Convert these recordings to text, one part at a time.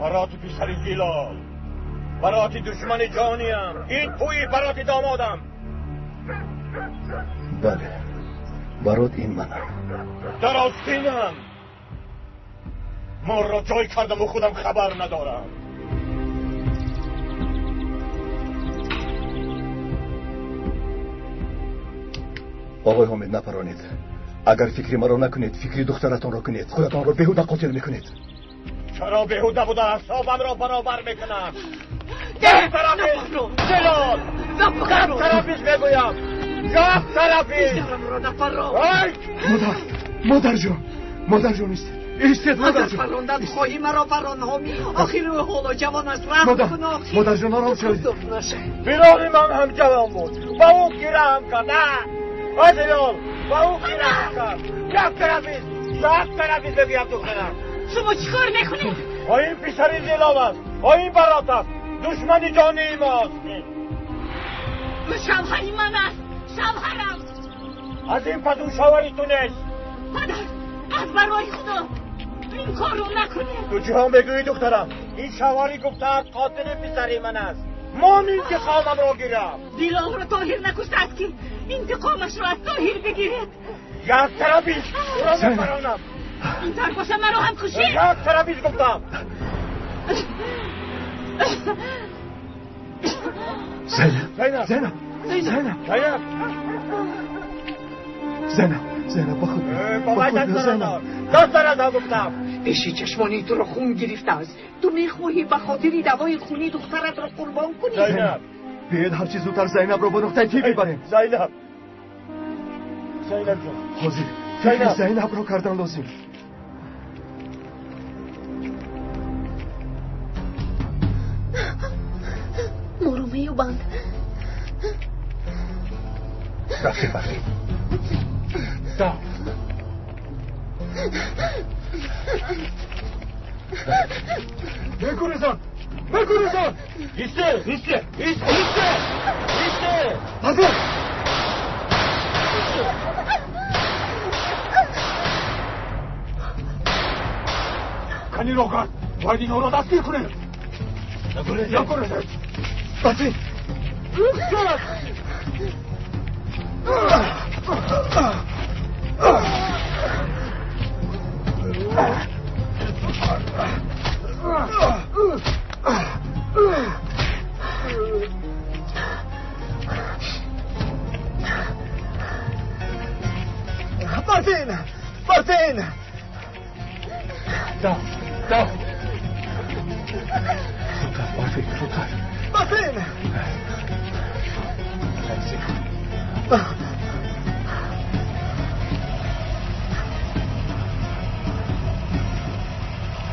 برات پسر گیلال، برات دشمن جانیم. این توی برات دامادم. بله، برات این منم. در آستینم. ما را جای کردم و خودم خبر ندارم. آقای حامد نپرانید. اگر فکری مرا نکنید، فکری دخترتان را کنید. خودتان را بهوده قاتل میکنید. چرا بهوده بوده اعصابم را برابر میکنم؟ یک طرفیز جلال، یک طرفیز بگویم، یک طرفیز. مادر جان ایستید مادر جان. فراندن خواهی مرا برانها آخر حالا جوان است. رحم کن آخر. مادر جان آرام شوید. بیرانی من هم جوان بود، با او گیره هم کرد. نه آزیال، با او گیره هم کرد. یک طرفیز بگویم دخترم. شما چیکار میکنید؟ این پسر زیلاب است، این برات است، دشمن جانی ماست. شوهری من است، شوهرم. از این پس اون شوهری تو نیست. مادر، از برای خدا این کار رو نکنید. تو چه هم بگویی دخترم؟ این شوهری گفته قاتل پسری من است. من انتقامم را گیرم. بیلال را طاهر نکشته است که انتقامش را از طاهر بگیرد. یک طرفیز او را بپرانم. این طرف باشه مرا هم کشید. یک طرفیز گفتم. زینب با خود دست از گفتم. پیشی چشمانی تو را خون گرفته است. تو میخواهی به خاطر دوای خونی دخترت را قربان کنی؟ زینب بیاید هر چیز زودتر زینب را با نقطه تی ببریم. زینب جان حاضر فکر زینب را کردن لازم. مرومه و بند رفتی بردی دا بکنیزان ایسته حاضر کنی رو کرد باید این رو دستگیر کنه. نکنه بطین مارتین دا زودتر مارتین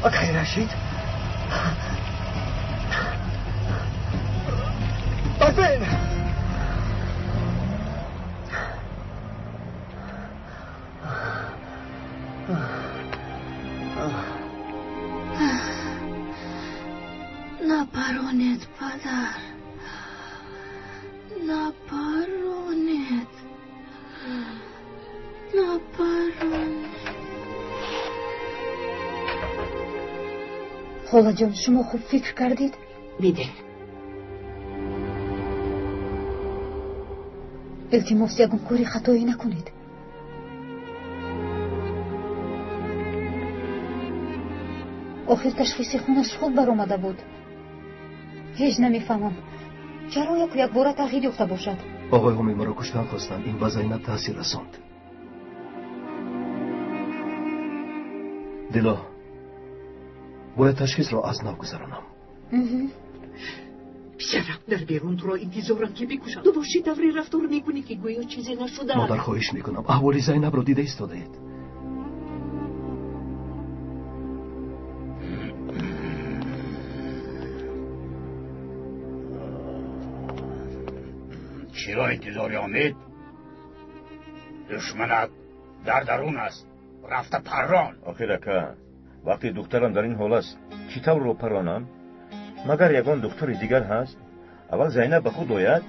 اوکی رشید مارتین نپرانید پدر، نپرانید. خاله جان شما خوب فکر کردید؟ میده التماس یگون کاری خطایی نکنید. آخر تشخیص خونش خوب برآمده بود. هیچ نمیفهمم چرا یک بار تغییر یافته باشد. آقای حامد مرا کشتن خواستند. این به زینب تاثیر رساند. دلا باید تشخیص را از نو گذرانم. شرف در بیرون تو را انتظارم که بکشم. تو باشی دوری رفتار میکنی که گویا چیزی نشده. مادر خواهش میکنم احوال زینب را دیده ایستاده اید. چرا انتظاری آمد؟ دشمنت در درون است، رفته پران. آخر که وقتی دخترم در این حال است چطور رو پرانم؟ مگر یگان دختر دیگر هست؟ اول زینب به خود آید.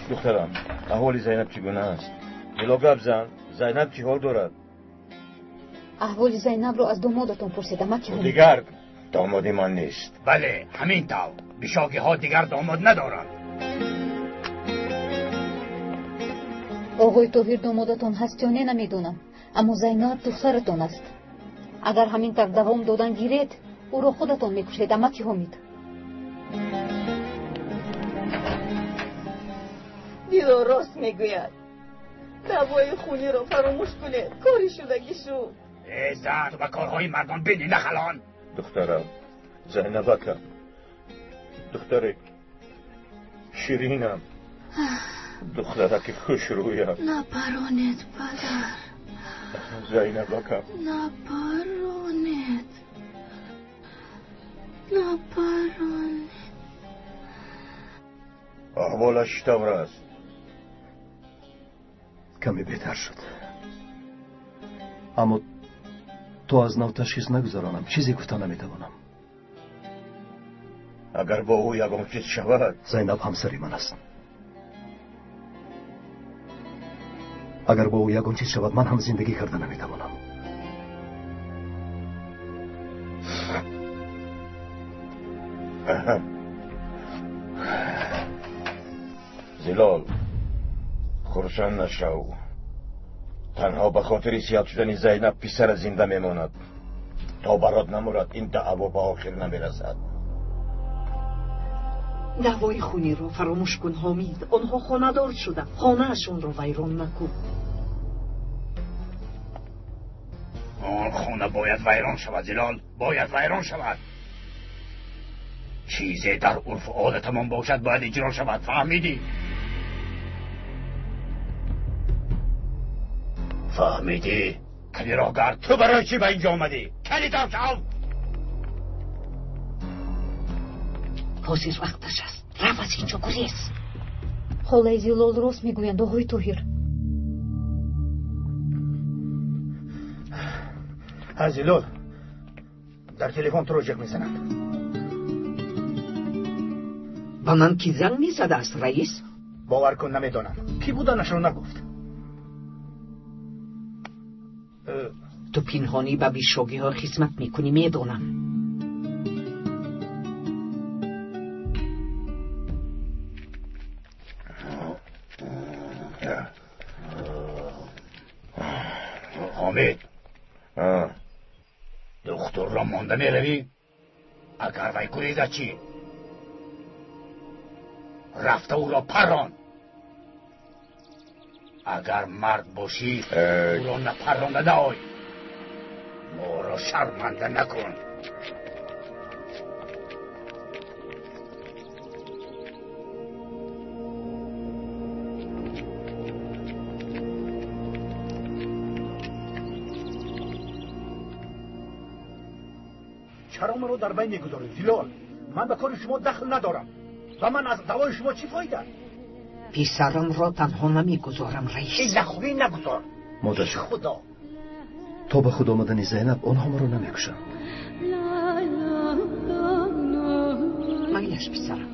دخترم احوال زینب چگونه است؟ دلا گپ زن. زینب چی حال دارد؟ احوال زینب رو از دامادتون پرسیدم. دیگر دامادی من نیست. بله همین طور. بیشاگی ها دیگر داماد ندارن. آقای طاهر دامادتون هست یا نه نمیدونم، اما زینب دخترتون است. اگر همین طور دوام دادن گیرید او رو خودتون میکشید. اما کی حمید؟ دیدار راست میگوید. دوای خونی رو فراموش کنید. کاری شدگی شد. زن تو به کارهای مردم بینی نخلان. دخترم زینبکم، دختر شیرینم، دخترک خوش رویم. نپرانید پدر. زینبکم نپرانید. احوالش چطور است؟ کمی بهتر شد، اما تو از نو تشخیص نگذارانم. چیزی گفتن نمیتوانم. اگر با او یگان چیز شود. زینب همسری من است. اگر با او یگان چیز شود من هم زندگی کرده نمیتوانم. زلال خرسند نشو. تنها به خاطر سیاد شدن زینب پسر زنده میماند. تا برات نمورد این دعوا به آخر نمیرسد. دعوای خونی رو فراموش کن حمید. آنها خانه‌دار شدن. خانه‌شون رو ویران نکن. آن خانه باید ویران شود زلال. باید ویران شود. چیزی در عرف عادتمان باشد باید اجرا شود. فهمیدی؟ فهمیدی؟ کلیراگر تو برای چی به اینجا آمدی؟ کلیدار شو. حاضر وقتش است. رفت از اینجا گریز. خاله زلال راست میگویند آقای طاهر. زلال در تلفن تو رو جک میزند. با من کی زنگ میزده است رئیس؟ باور کن نمیدانم. کی بودنش رو نگفت. تو پنهانی به بیشاگی ها خدمت میکنی میدانم. حامد دختر را مانده میروی؟ اگر وی گریزد چی؟ رفته او را پران. اگر مرد باشی او را نپرانده نای. ما را شرمنده نکن. چرا من رو در بین میگذاری زلال؟ من به کار شما دخل ندارم و من از دوای شما چی فایده؟ پسرم را تنها نمیگذارم رئیس. این نخوی نگذار. مادر خدا تو به خود آمدنی زینب آنها ما رو نمیکشن. میلش پسرم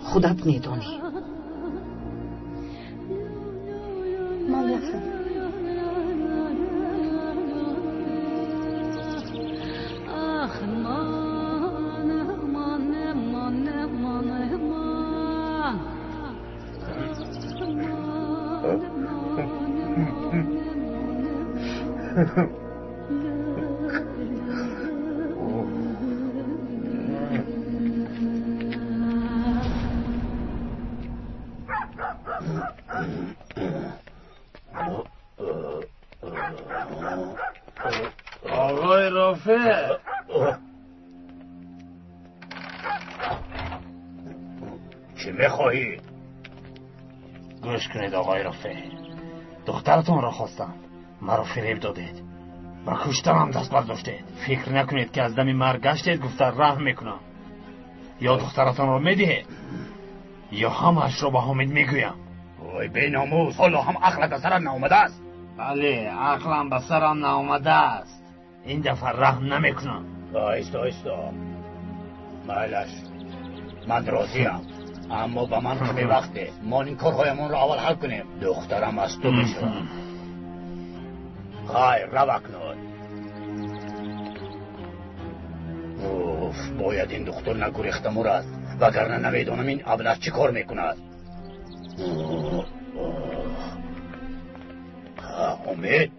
خودت میدانی. من رفتم. آقای رافع چی میخواهی؟ گوش کنید آقای رافع. دخترتون را خواستم، مرا فریب دادید، با کشتنم دست برداشتید. فکر نکنید که از دم مرگ گشتید گفته رحم میکنم. یا دخترتون را میدهید یا همش را به حامد میگویم. وای بی ناموس، حالا هم عقلت از سرم ناآمده است؟ بله عقلم به سرم ناآمده است. این دفعه رحم نمیکنم. ایستا مالش من راضیم، اما به من کمی وقته. ما این کارهایمون را اول حل کنیم. دخترم از تو میشه. خیر رو کنید. باید این دختر نگریخته مرد، وگرنه نمیدونم این ابله چی کار میکند. امید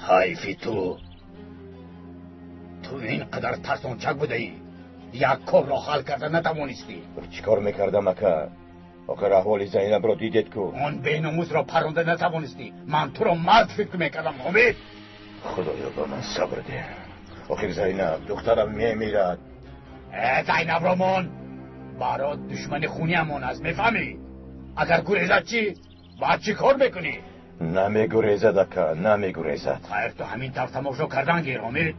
حیفی تو اینقدر ترسانچک بوده ای، یک کار را حل کرده نتوانستی. چی کار میکردم اکا؟ آخر احوال زینب را دیدید کو؟ آن بیناموز را پرونده نتوانستی. من تو را مرد فکر میکردم امید. خدایا با من صبر ده. آخر زینب دخترم میمیرد. زینب را مان برات دشمن خونی امان است، میفهمی؟ اگر گریزد چی؟ بعد چی کار میکنی؟ نمیگریزد اکا، نمیگریزد. خیر تو همین طرف تماشا کردن گیر امید.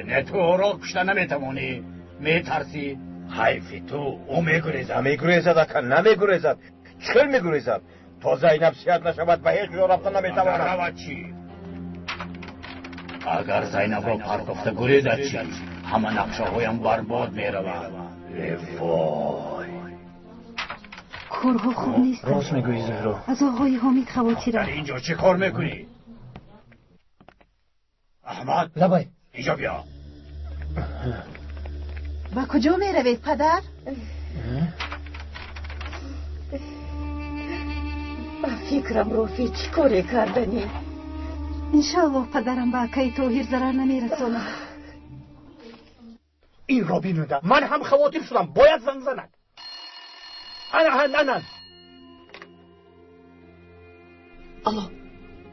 نه تو او را کشته نمیتوانی، میترسی. حیفی تو او میگریزد. نمیگریزد اکا، نمیگریزد. چخیل میگریزد؟ تا زینب سیاد نشود به هیچ جا رفتن نمیتواند. اگر رود چی؟ اگر زینب را پرداخته گریزد چی؟ همه نقشه هایم برباد میرود. وای کارها خوب نیست. راست میگویی زهرا. از آقای حامد خواطرم. در اینجا چه کار میکنی؟ احمد لبای اینجا بیا. با کجا میروید پدر؟ با فکرم رفی چی کاری کردنی؟ انشاءالله پدرم با اکای طاهر ضرر نمیرساند. این را بینوده من هم خواطر شدم، باید زنگ زند. انا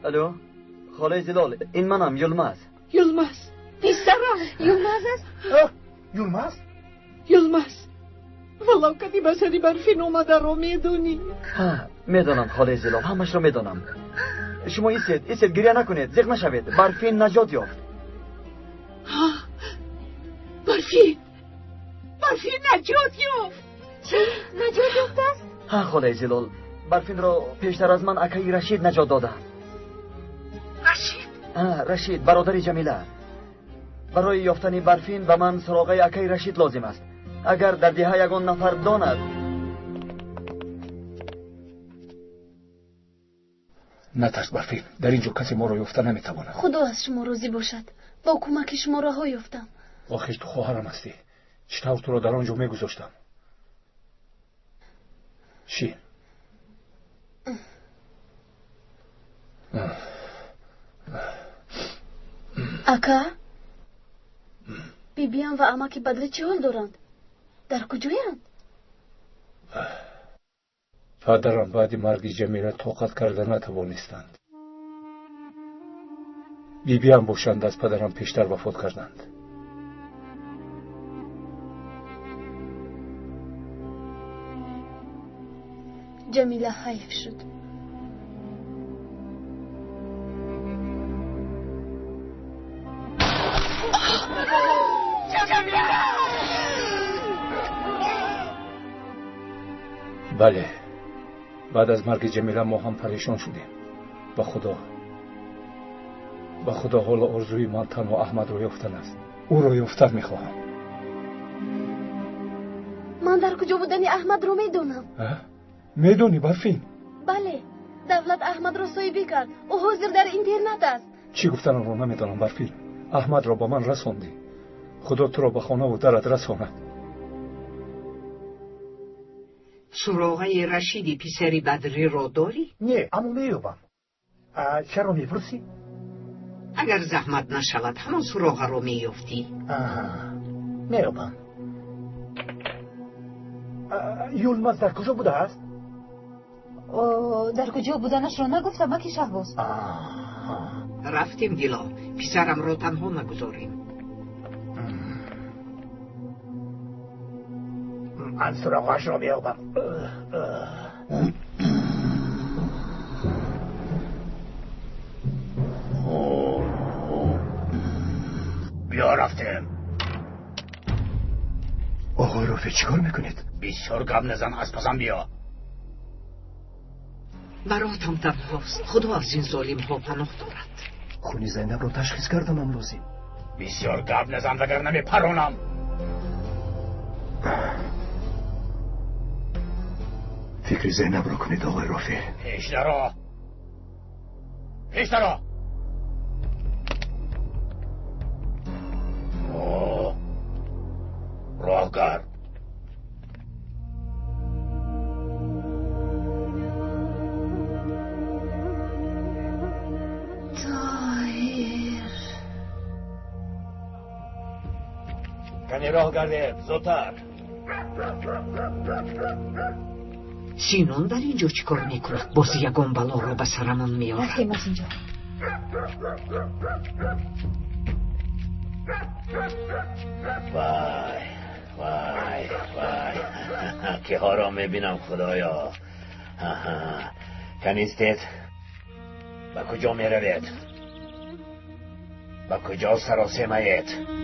الو خاله زلال، این منم یلمز. یلمز پسرم یلمز است؟ یلمز والله کدی بسری برفین اومده رو میدونی؟ ها میدانم خاله زلال، همش رو میدانم. شما ایستید گریه نکنید، زخم نشوید. برفین نجات یافت. ها برفین نجات یافت. چی؟ نجات یافت است؟ ها خاله زلال، برفین را پیشتر از من اکای رشید نجات داده. رشید برادر جمیله. برای یافتن برفین به من سراغ اکای رشید لازم است. اگر در دهه یگان نفر داند. نترس برفین، در اینجا کسی ما را یافته نمیتواند. خدا از شما راضی باشد، با کمک شما رها یافتم. آخیش تو خواهرم هستی، چطور تو را در آنجا میگذاشتم؟ چی؟ اکا بیبیان و اماکی بدر چه حال دارند؟ در کجایند؟ پدرم بعد مرگ جمیله طاقت کرده نتوانستند. بیبی هم باشند از پدرم پیشتر وفات کردند. جمیله حیف شد. بله، بعد از مرگ جمیله ما هم پریشان شدیم. به خدا حال آرزوی من تنها احمد رو یافتن است. او رو یافتن میخواهم. من در کجا بودنی احمد رو میدونم. میدونی برفین؟ بله، دولت احمد رو صاحبی کرد. او حاضر در اینترنت است. چی گفتن رو نمیدانم برفین. احمد را با من رساندی. خدا تو را به خانه و درت رساند. سراغه رشیدی پسری بدری را داری؟ نه، اما میابم. چرا میپرسی؟ اگر زحمت نشود همان سراغه را میافتی. میابم. یلمز در کجا بوده است؟ در کجا بودنش را نگفتم اکی شهباز. رفتیم دیلا، پسرم را تنها نگذاریم. من سراغش را میابم. بیا رفتیم. آقای رفیع چی کار میکنید؟ بسیار گپ نزن، از پسم بیا. براتم تنهاست، خدا از این ظالم ها پناه دارد. خونی زینب رو تشخیص کردم امروزی. بسیار گپ نزن وگر نمیپرونم. فکر زینب را کنید آقای رافع. پیش درا راهگر. کنی راه گرده زودتر. سینون در اینجا چی کار میکند؟ باز یگان بلا را به سرمون میاره. رفتیم از اینجا. وای وای وای که ها را میبینم خدایا. کنیستید با کجا میروید؟ با کجا سراسیمهید؟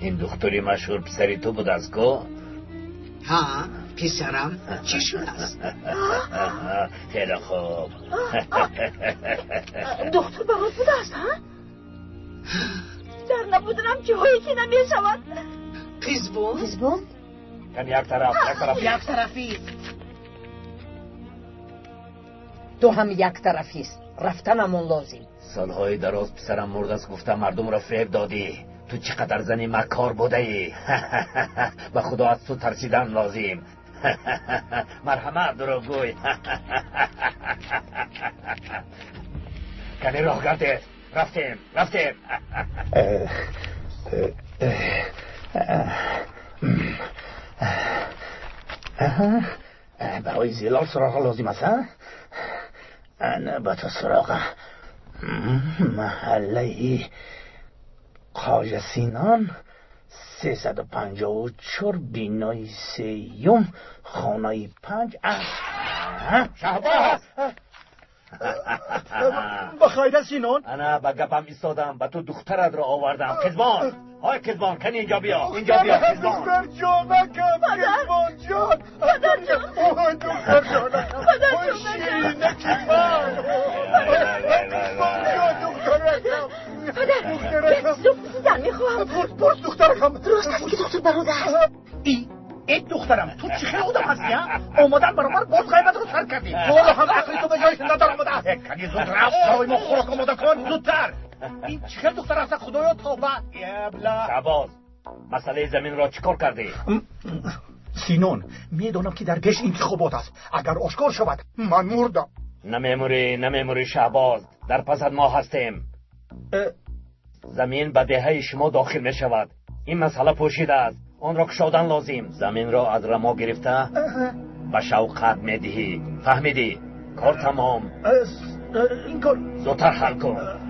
این دختری مشهور پسری تو بود از کو؟ ها پسرم چی شد است؟ خیلی خوب. دختر برات بوده است ها؟ در نبودنم که هایی که نمیشود. قزبون؟ کن یک طرفی. تو هم یک طرفیست. رفتنمون لازم. سالهای دراز پسرم مرد است گفتم مردم را فریب دادی. تو چقدر زنی مکار بوده ای. به خدا از تو ترسیدن لازم. مرحمت دروغگوی. کنی راه گرده. رفتیم. برای زلال سراغ لازم است ها؟ انا با تو سراغ محله قاج سینان 354 بینای 3 خانه 5 شهباز. بخیر سینان. انا با گپم ایستادم به تو دخترت را آوردم. کزبان های کزبان کنی اینجا بیا کزبان. دختر جانکم. کزبان جان. پدر جان. اوه دختر جانکم. اوه شیرینکی من. پدر زود دیدن میخواهم. پرس دخترکم. درست است که دختر برات است. این دخترم تو چی خیلی آدم هستی ها؟ آمدن برابر باز غیبت رو سر کردی. حالا هم عقلی تو به جایش ندار آمده. کنی زود رفت برای ما خوراک آماده کن زودتر. این چی خیلی دختر هست خدایا توبه. یبلا شهباز مسئله زمین را چیکار کردی؟ سینون میدونم که در پیش انتخابات است. اگر آشکار شود من مردم. نمیموری شهباز. در پس از ما هستیم. زمین به دهه شما داخل می شود. این مسئله پوشیده است. آن را کشودن لازم. زمین را از رما گرفته به شوقت میدهی. فهمیدی؟ کار تمام. این کار زودتر حل کن.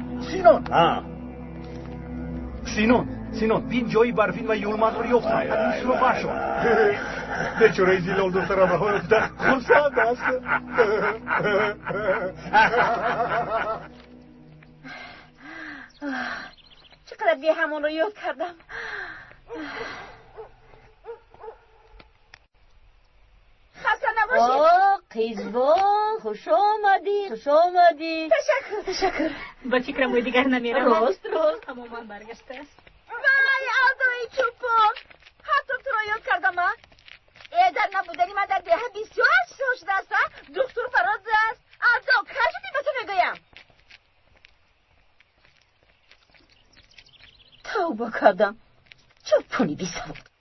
سینون بین جایی برفین و یولمند رو یافتم. این شروع برشو. بیچاره زیلال دخترم را یافته. خونسند است. چقدر دیگه همون رو یاد کردم. خسته نباشید. قزبان خوش آمدی. تشکر. با فکرم و دیگر نمیرم. راست تماما برگشته است. وای آدوی چوپان. حتی تو را یاد کردم ها. در نبودنی من در دهه 28 شده است. دکتر فراز است. آدو کجی به تو میگویم. توبه کردم. چوپونی بی سواد.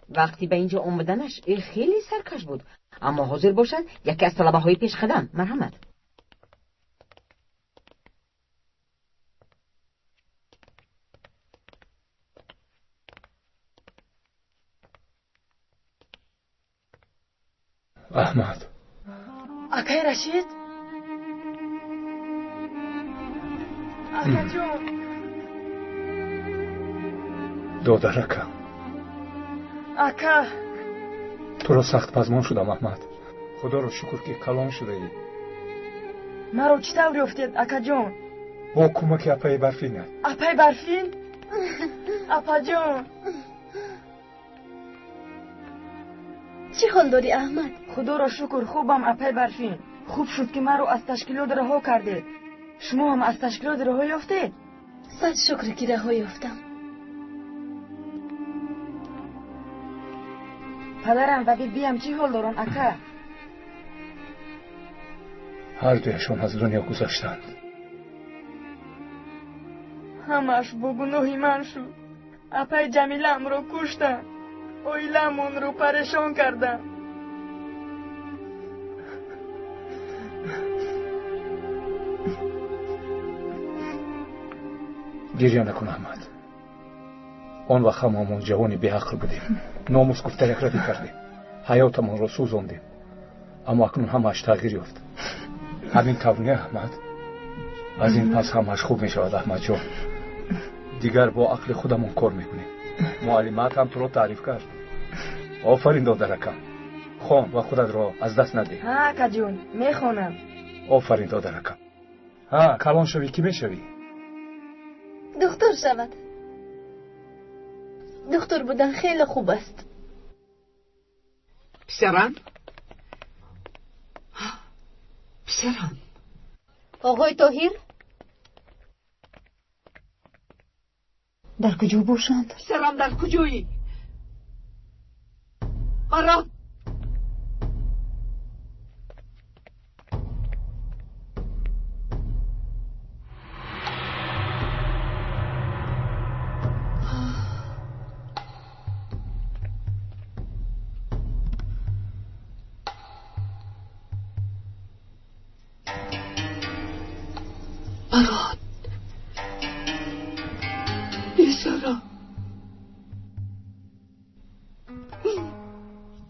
وقتی به اینجا اومدنش خیلی سرکش بود، اما حاضر باشد یکی از طلبه های پیش قدم. مرحمت. احمد. آقای رشید. آقا جون. دادرکم. آقا. تو را سخت پزمان شدم احمد. خدا رو شکر که کلان شده ای. مرا چی طوری افتید آقا جون؟ با کمک اپای برفینه. اپای برفین؟ اپا جون. چی حال داری احمد؟ خدا را شکر خوبم اپای برفین. خوب شد که مرا از تشکیلات رها کرده. شما هم از تشکیلات رها یافته؟ صد شکر که رها یافتم. پدرم و بیبیم چی حال دارن اکا؟ هر دویشون از دنیا گذاشتند. همش با گناهی من شد. اپای جمیلم رو کشتن. اویلمون رو پریشان کردن. گریه نکن احمد. آن وقت هممون جوانی بی عقل بودیم. ناموس گفته یک ردی کردیم. حیاتمون رو سوزاندیم. اما اکنون همش تغییر یافت. همین طور نه احمد. از این پس همش خوب می شود احمد جان. دیگر با عقل خودمون کار میکنیم. معلمات هم تو رو تعریف کرد. آفرین دادرکم. خوان و خودت را از دست نده. ها اکا جون میخونم. آفرین دادرکم. ها کلان شوی کی بشوی؟ دکتر شود. دکتر بودن خیلی خوب است. پسرم؟ پسرم؟ آقای طاهر؟ در کجا باشند؟ پسرم در کجایی؟ برات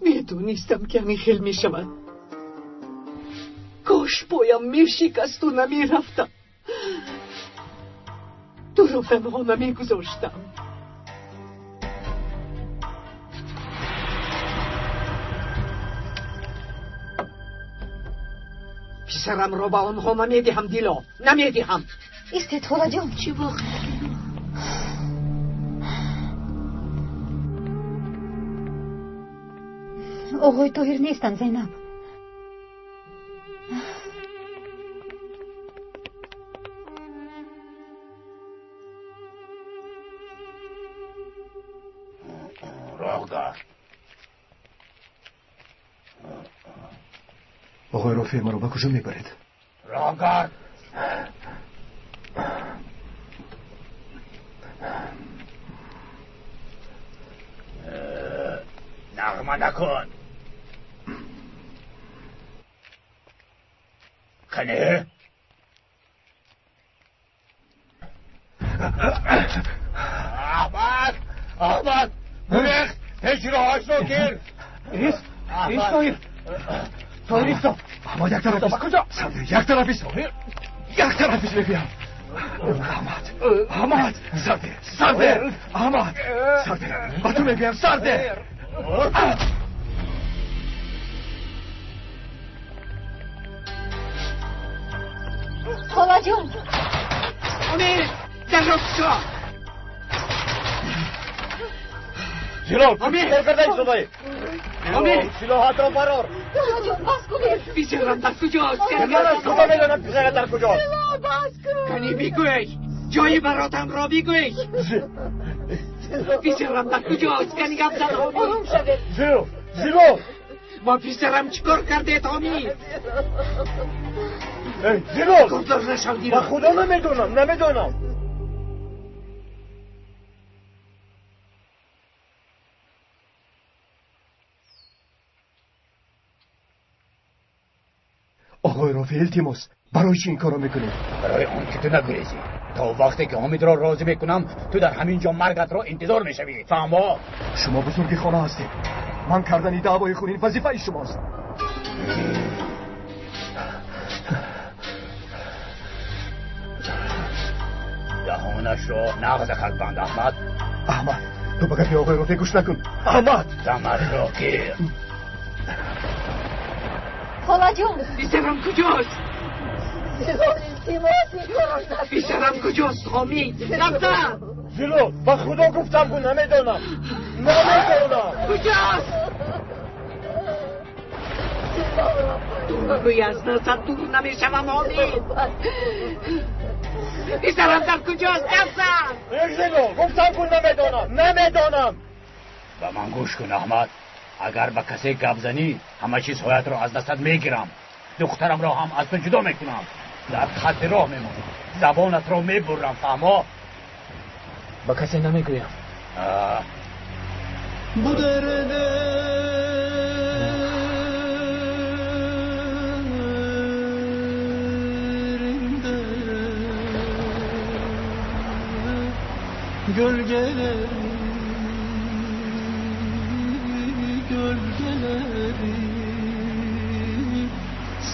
میدونستم که همین خیل می شود. کاش پایم می شکست و نمی رفتم. تو رو تنها نمی گذاشتم. پسرم را با آنها نمی دهم دیلا. نمی دهم. استطاله جان چی وقت؟ آقای طاهر نیستن زینب. راهدار آقای رافی ما رو به کجا میبرید؟ راهدار نغمه نکن. کنه احمد بریخت هجراهاش رو کرد. ایست طاهر ایستا. احمد یک طرف ایست. کجا؟ سرده یک طرف ایست. یک طرف ایست ببیم. احمد سرده احمد سرده با تو میبیم سرده. خاله جان امیر در را بچا. جلال امیر کرده ای صدای. امیر سلاحات را برار. خاله جان بس کنید. بیچارم در کجاست؟ من از کجا میدانم پسرت در کجاست؟ کنی بگوی جای براتم را بگوی. بیچارم در کجاست؟ کنی گفت زن آروم شوید. زیلو با پیسرم چیکار کرده تامی؟ زیلو گفتار نشودی با را. خدا نمیدونم. آقای رافی التماس برای چی این کارو میکنید؟ برای آن که تو نگریزی. تا وقتی که حامد را راضی میکنم تو در همین جا مرگت را انتظار میشوی. فهموا؟ شما بزرگ خانه هستید. من کردن دعوای خونین وظیفه شماست. دهانش را نغز کرد بند احمد. تو بگه که آقای رافی گوش نکن. احمد دمت را گیر. خاله جان بیسرم کجاست؟ بیسرم کجاست حامد؟ رفتم. زیلو با خدا گفتم که نمیدونم. کجاست؟ دور بگوی از نزد دور نمیشوم حامد. پسرم در کجاست؟ گفزن زیلول گفتم کن نمیدانم. به من گوش کن احمد. اگر به کسی گپ زنی همه چیز هایت را از دستت میگیرم. دخترم را هم از تو جدا میکنم. در خط راه میمونی. زبانت را میبرم. فهما؟ به کسی نمیگویم. Bu derede gölgeleri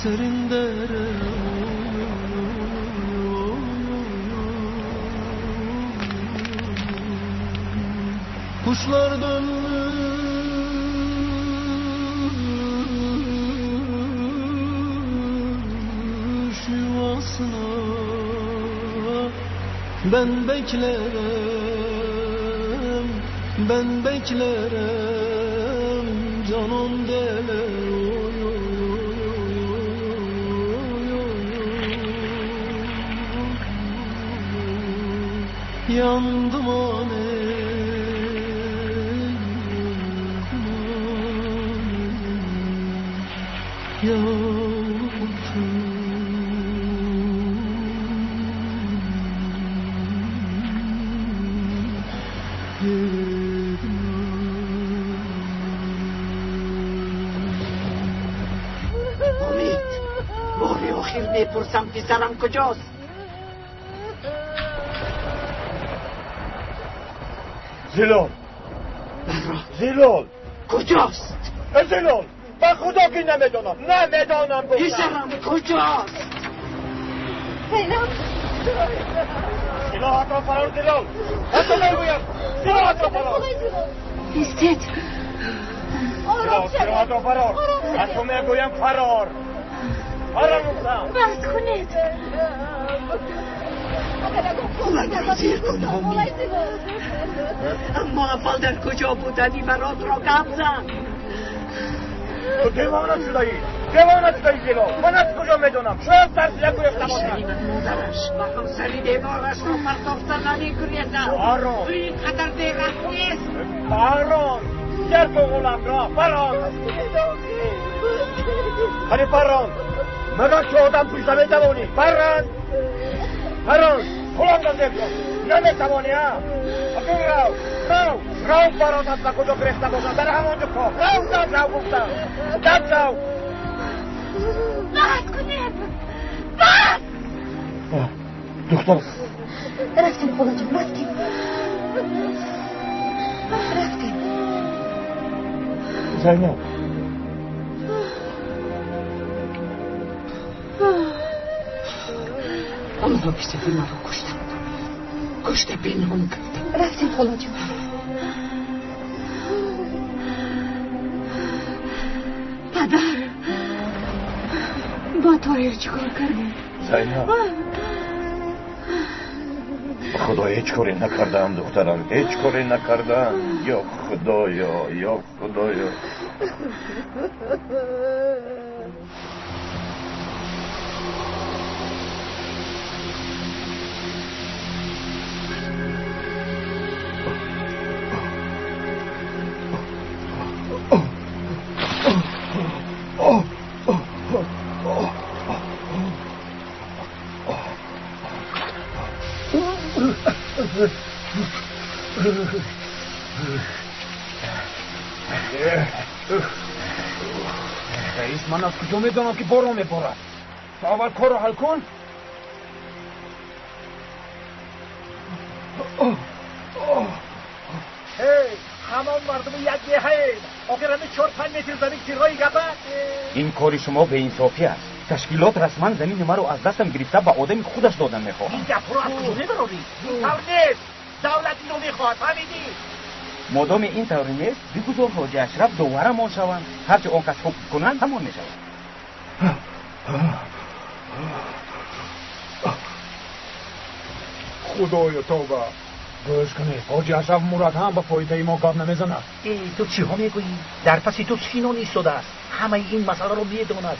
serin dere kuşlar dönmüş yuvasına ben beklerim canım dele yandım anne میپرسم پسرم کجاست؟ زیلول کجاست؟ زیلول با خدا که نمیدانم گفتم. پسرم کجاست؟ سلاحت را فرار زیلول. حتی نگویم سلاحت را فرار. ایستید. سلاحت را فرار. حتی میگویم فرار. بس کنید. من را زیر کن امید. اما اول در کجا بودنی برات را گپ زن. تو دیوانه شدهی زیلول. من از کجا میدونم؟ شاید ترسیده کوی افتماسی. مادرش با همسری دیوارش را پرداختن نمیگویدم. بارون توی این قدر دیرت نیست. بارون سر تو غلام را بارون. خیلی بارون مگر که آدم توی زمین توانی. بارون غلام را زیر کن. نمیتوانی ها. رو بارون از کجا گرفته باشم. در همانجا کن. رو گفتم. رو بس کنید. بس. دختر رفتیم خدا جان رفتیم. زینب آنها پیشتی من رو کشته پنهان کردم. رفتیم خدا جان. پدر با طاهر چیکار کردی؟ زینب خدا هیچ کاری نکردم دخترم. هیچ کاری نکردم. یا خدایا. رئیس من از کجا میدونم که بارون میبارد؟ تو اول کار رو حل کن. همان مردم یک دهه آخر همه 4-5 متر زمین تیرهای گپه. این کاری شما به انصافی است. تشکیلات رسما زمین ما رو از دستم گرفته به آدم خودش دادن میخواد. این گپ رو از کجا میبراری؟ این طور نیست. دولت اینو میخواد. فهمیدی؟ مادام این طوری نیست بگذار حاجی اشرف دوباره ما شوند. هرچه آن کس حکم کنند همان میشوند. خدایا توبه. گوش کنید حاجی اشرف مراد هم به فایده ما گپ نمیزند. تو چی ها میگویی؟ در پس تو سینون ایستاده است. همه این مسئله رو میداند.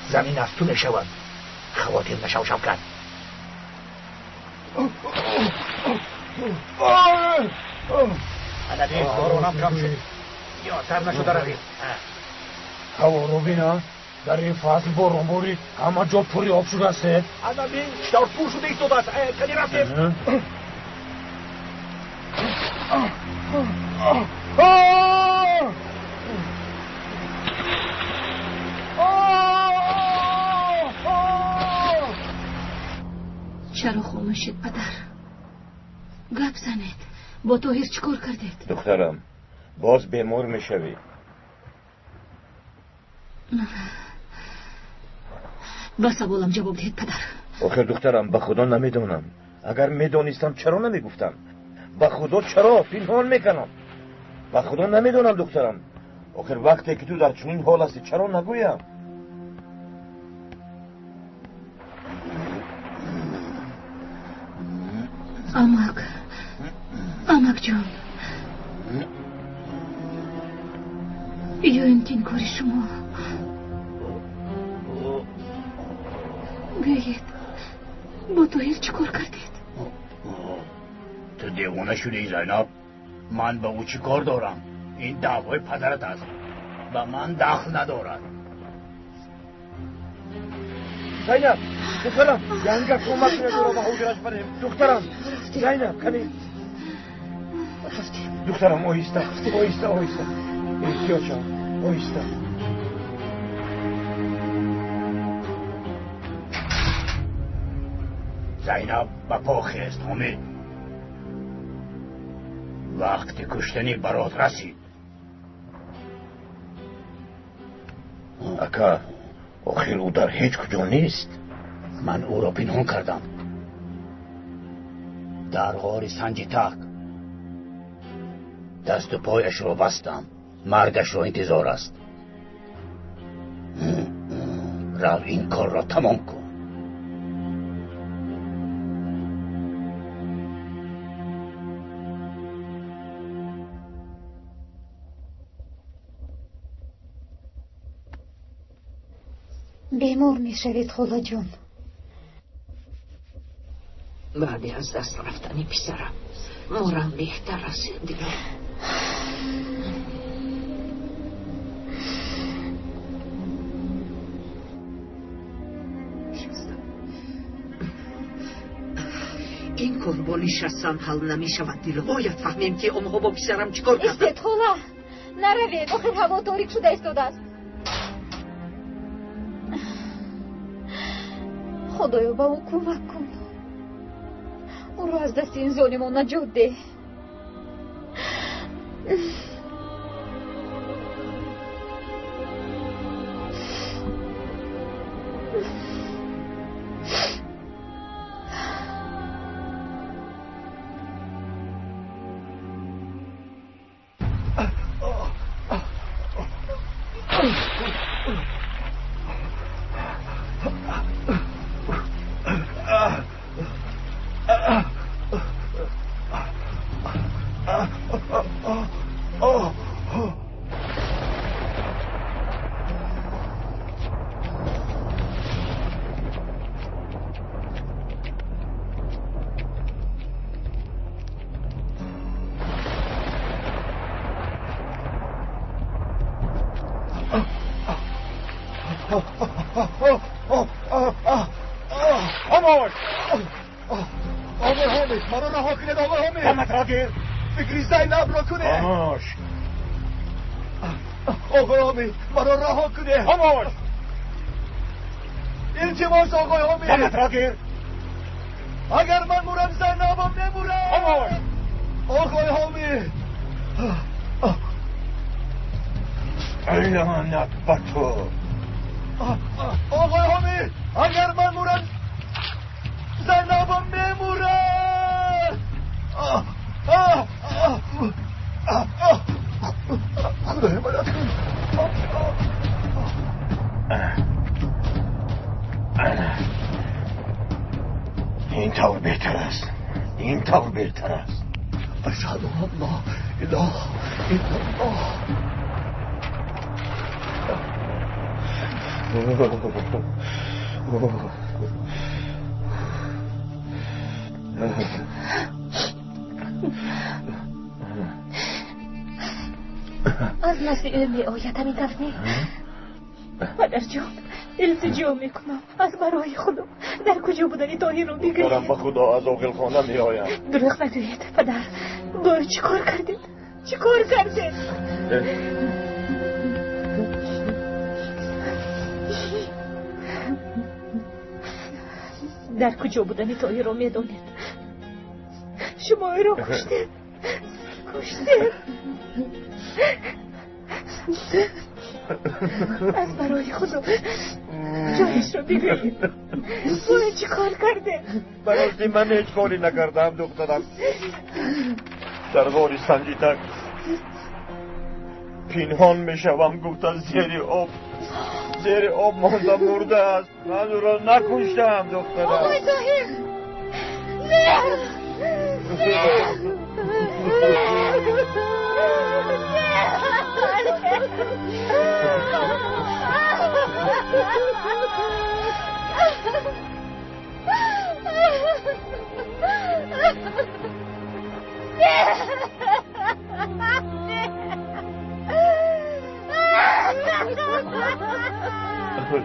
زمین از تو میشود. خواتین نشوشم کرد. عددی دارونم کم شد یا تر نشده روید هوا رو بینا در این فصل بارون بارید همه جا پوری آب شده است عددی دار پور شده ایستاده است کدی رفتیم چرا خاموشید پدر؟ گپ زنید. با طاهر چیکار کردید؟ دخترم باز بیمار میشوی. با سوالم جواب دهید پدر. آخر دخترم به خدا نمیدونم. اگر میدونستم چرا نمیگفتم؟ به خدا چرا پنهان میکنم؟ به خدا نمیدونم دخترم. آخر وقتی که تو در چنین حال هستی چرا نگویم؟ امک جان یا این کاری شما بگید با طاهر چیکار کردید؟ تو دیوانه شدی زینب؟ من به او چی کار دارم؟ این دعوای پدرت است و من دخل ندارد. زینب دخترم ینگه کمک ندارم به حجرش بریم. دخترم زینب کمی دخترم آهسته احتیاط جان آهسته. زینب به پا خیست حمید. وقت کشتنی برات رسید. اکا آخر او در هیچ کجا نیست. من او را پنهان کردم در غار سنجیتک. دست و پایش را بستم. مرگش را انتظار است. رو این کار را تمام کن. بیمار می شوید خدا جان. بعد از دست رفتنی پسرم مورم بهتر است دیگه. این قربانی شستن حل نمی شود دیل. باید فهمیم که آنها با پسرم چیکار کردن. استید خلا نروید. آخر هوا تاریک شده ایستاده است. خدایا با او کمک کن. او رو از دست این ظالمان نجات ده. خاموش آقای حامد مرا رها کنید. آقای حامد همت را گیر. فکری زینب را کنه. خاموش آقای حامد مرا رها کنه. خاموش التماس آقای حامد همت را گیر. اگر من مورم زینبم نمورم. خاموش آقای حامد لعنت بر تو. آقای حامد اگر من مورم زینبم میمورم. خدا حمایت کن. این طور بهتر است. این طور بهتر است. اشهد ان لا اله الا الله. از نسل علمی آیت همین دفنی پدر جان التجا میکنم از برای خدا در کجا بودنی طاهر رو بگویید دارم به خدا از آقل خانه می آیم دروغ نگویید پدر باید چی کار کردید چی کار کردید در کجا بودنی طاهر رو میدونید شما او رو کشتید از برای خدا جایش رو بگویید باید چی کار کرده براستی من هیچ کاری نکردم دخترم در غار سنجیدک پینهان میشوم گفتن زیر آب ماندم مرده است من او را نکشتم دخترم آقای طاهر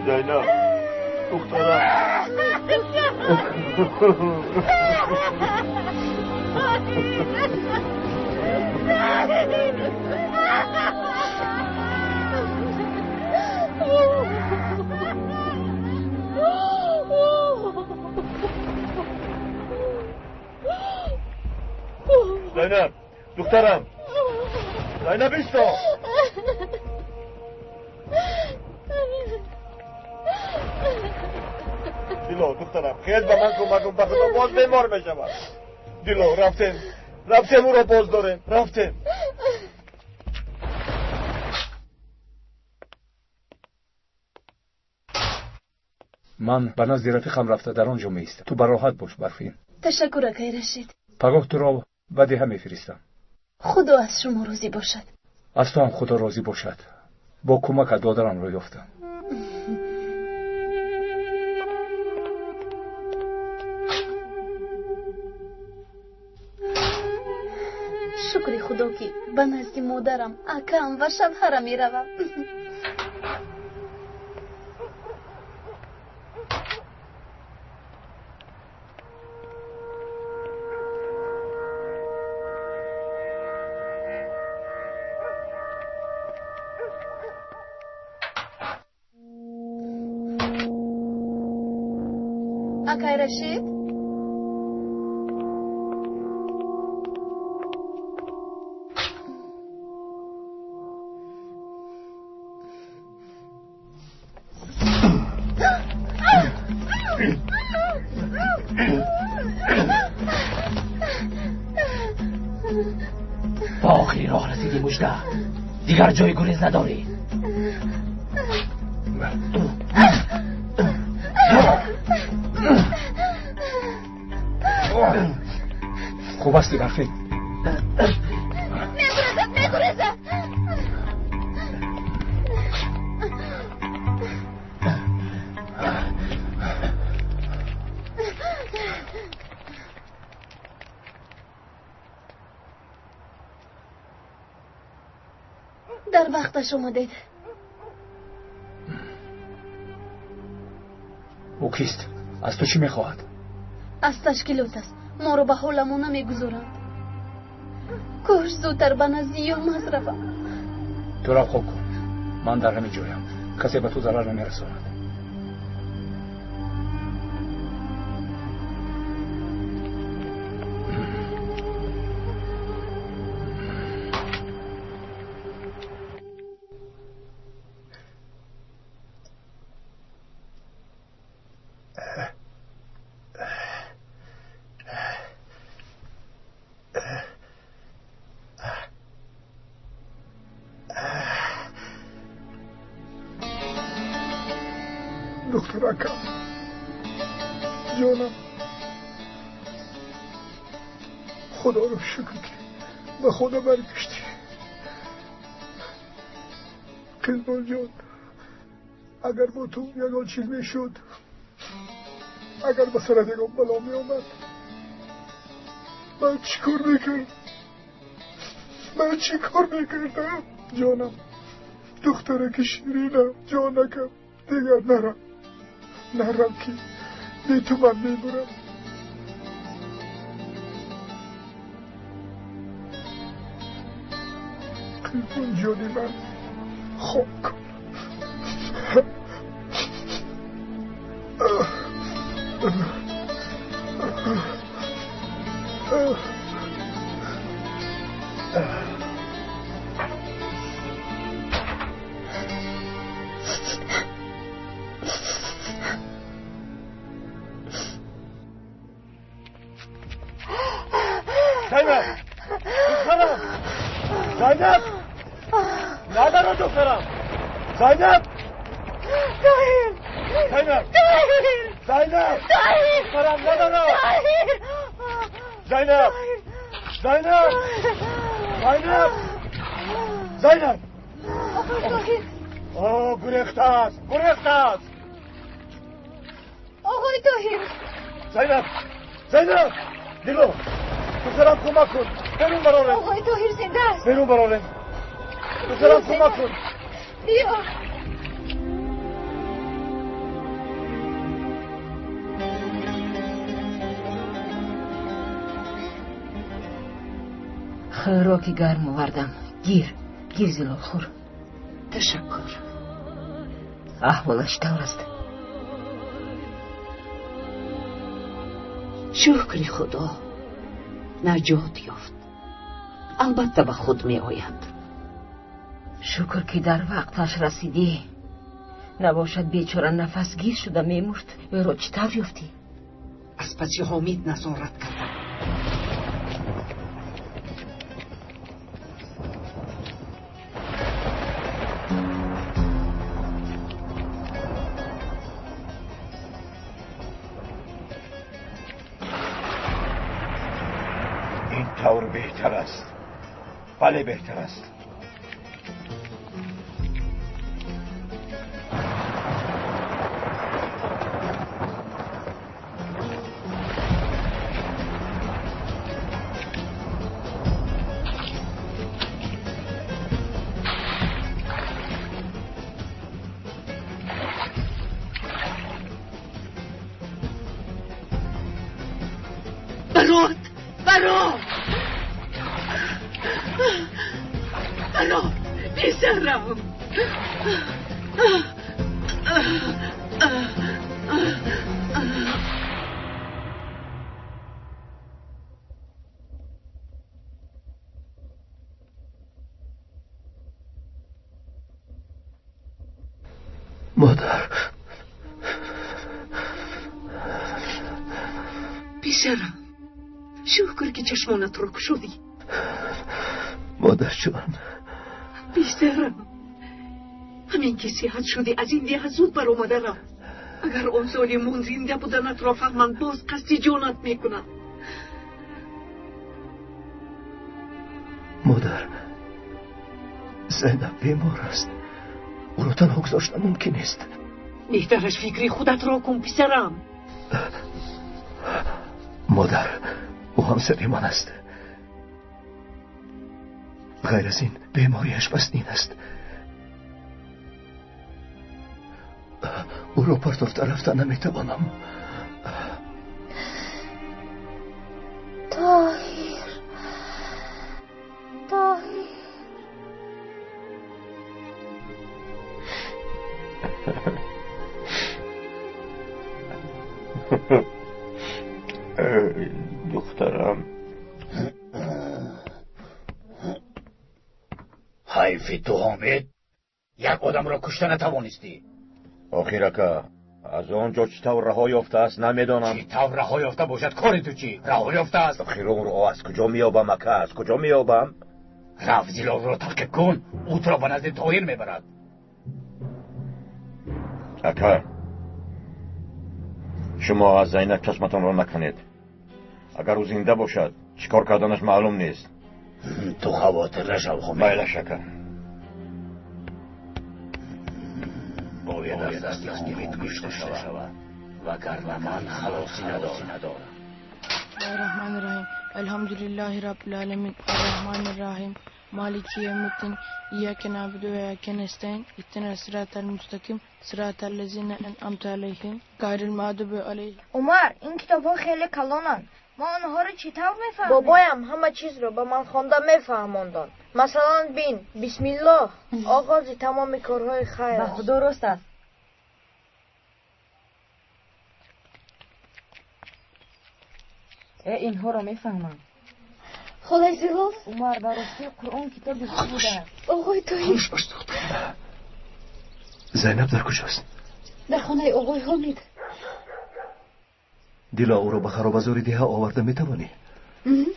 نه زینب دخترم زینب دخترم زینب ایستا دیلو دخترم خیلی به من کمکم به خدا باز بیمار میشم دیلو رفتیم او را باز داریم رفتیم من به نزد رفیقم رفته در آنجا میستم تو براحت باش برفین تشکر آقای رشید پگاه تو را بده میفرستم خدا از شما راضی باشد از تو هم خدا راضی باشد با کمک دادرم را یافتم شکر خدا که به نزد مادرم اکم و شوهرم میروم آقای رشید با آخری راه رسیدی مژده دیگر جای گریز نداری خوب هستی برفین میگریزم در وقتش اومدید او کیست؟ از تو چی میخواهد؟ از تشکیلات است ما رو به حالمون نمیگذارند کاش زودتر به نزدی مز روم تو را خوب کن من در همین جایم کسی به تو ضرر نمیرساند دکتر اکرم جانم خدا رو شکر که به خدا برگشتی قلبان جان اگر با تو یکان چیز میشد اگر به سرت یکان بلا می آمد من چی کار میکردم جانم دخترک شیرینم جانکم دیگر نرم که بی تو من میمونم. قیفون جانی من خوب کن. زینب ندارم دخترم. زینب دخترم ندارم. زینب آه گریخته است. آقای طاهر زینب دیلو دخترم کمک کن. برون براره. آقای طاهر زنده است. برون براره. دخترم کمک کن. بیا. خوراکی گرم آوردم. گیر زلال خور. تشکر. احوالش طور است. شکر خدا نجات یافت. البته به خود می آید. شکر که در وقتش رسیدی. نباشد بیچاره نفس گیر شده می مرد. او را چطور یافتی؟ از پس حامید نظارت کردم. این طور بهتر است. بله بهتر است. بیسرم مادر بیسرم شکر که چشمانت رو کشودی. مادر جان بیسرم همین که صحت شدی از این دیه زود بر اومده رو. اگر اون ظالمون زنده بودنت را فهمند باز قصد جانت میکنم. مادر زینب بیمار است. او را تنها گذاشتن ممکن است. بهترش فکری خودت را کن پسرم. مادر او همسر من است. غیر از این بیماریش بس این است. او را پرتافته رفتن نمیتوانم. دخترم حیفی تو حامد یک آدم را کشته نتوانستی. آخیرکا از آنجا چطور رها یافته است نمیدانم. چطور رها یافته باشد کار تو چی؟ رها یافته است. آخیر اون را از کجا میابم اکا؟ از کجا میابم؟ رفت زلال را تعقیب کن. او تو را به نزد طاهر میبرد. اکا شما از زینب چشمتان را نکنید. اگر او زنده باشد چیکار کردنش معلوم نیست. تو خواطر نشو حامد. بله شکر. باید از دست حامد کشته شود وگرنه من خلاصی ندارم. الرحمن الرحیم الحمدلله رب العالمین الرحمن الرحیم مالکی یومالدین ایاک نعبد و ایاک نستعین اهدنا الصراط المستقیم صراط الذین انعمت علیهم غیر المغضوب علیهم. عمر این کتاب‌ها خیلی کلانن. ما آنها رو چطور میفهمیم؟ بابایم همه چیز رو به من خوانده میفهماندن. مثلا بین بسم الله آغاز تمام کارهای خیر است. درست است. اینها رو میفهمم. خدای زیروف عمر براستی قرآن کتاب بوده. آقای تویی باش دختر. زینب در کجاست؟ در خانه آقای حامد. دیلا او رو به خرابزار دیها آورده میتوانی؟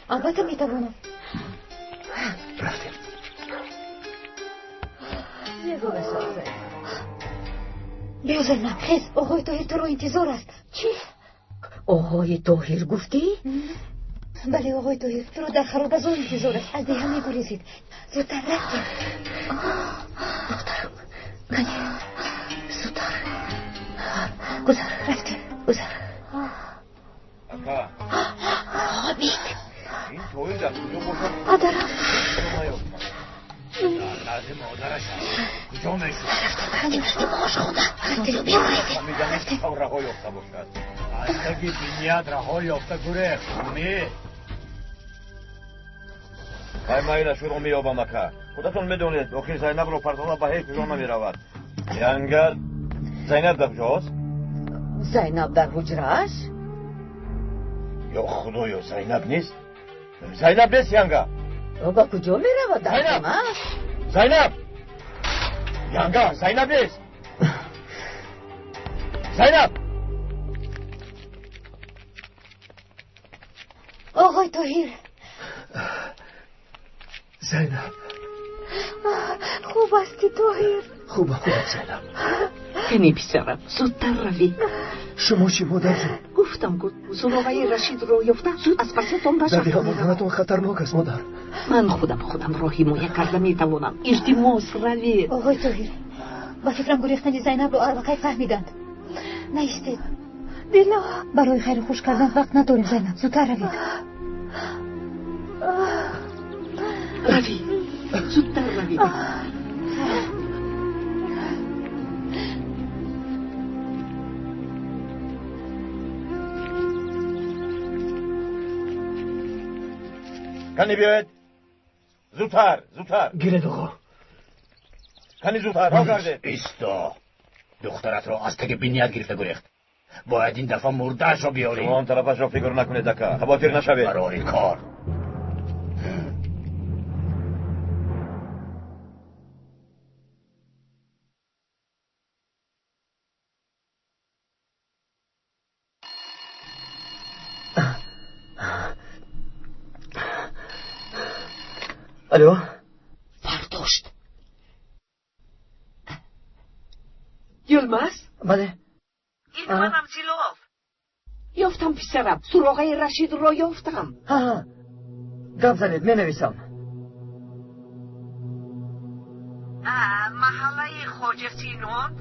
البته میتوانم. رفتیم. بیا زینب خیز، آقای طاهر تو رو انتظار است. چی؟ آقای طاهر گفتی؟ بله آقای طاهر تو رو در خرابزار انتظار است. از دیها میگریزید. زودتر رفتیم. دخترم گنی زودتر گذر رفتیم. گذر. اکا حامد این طاهر در کجا باشد؟ مادرم لازم مادرش کجا میشود؟ رفتیم باش خدا. رفتیم بیاورید. فهمیدم این طور رها یافته باشد. اگه بنیاد رها یافته گره خونه مایل شروع مییابم اکا. خودتون میدونید آخر زینب رو پرتانا به هیچ کجا نمیرود. ینگر زینب در کجاست؟ زینب در حجره است؟ یا خدایا زینب نیست؟ زینب نیست ینگر. با کجا میرود در خانه؟ زینب ینگر زینب نیست. زینب آقای طاهر زینب خوب استی طاهر؟ خوبم زینب. کنی پسرم زودتر روی. شما چی مادر جون؟ گفتم سراغه رشید رو یافته زود از پسیتون در بشم. دیها مردنتون خطرناک است مادر. من خودم را حمایه کرده میتوانم. التماس روی. آقای طاهر با فکرم گریختن زینب رو اربقه فهمیدند. نیستید دیلا برای خیر خوش کردن وقت نداریم زینب. زودتر روید. روی زودتر روی. کنی بیاید زودتر گیرد آقا. کنی زودتر ها کرده. ایستا دخترت را از تک بنیاد گرفته گریخت. باید این دفعه مردهش را بیاریم. شما آن طرفش را فکر نکنید اکا. خواطر نشوید برای کار. الو برداشت. یلمز؟ بله. این منم زیلوف. یافتم پسرم. سراغه رشید را یافتم. ها گپ زنید می نویسم. محله خواجه سینوان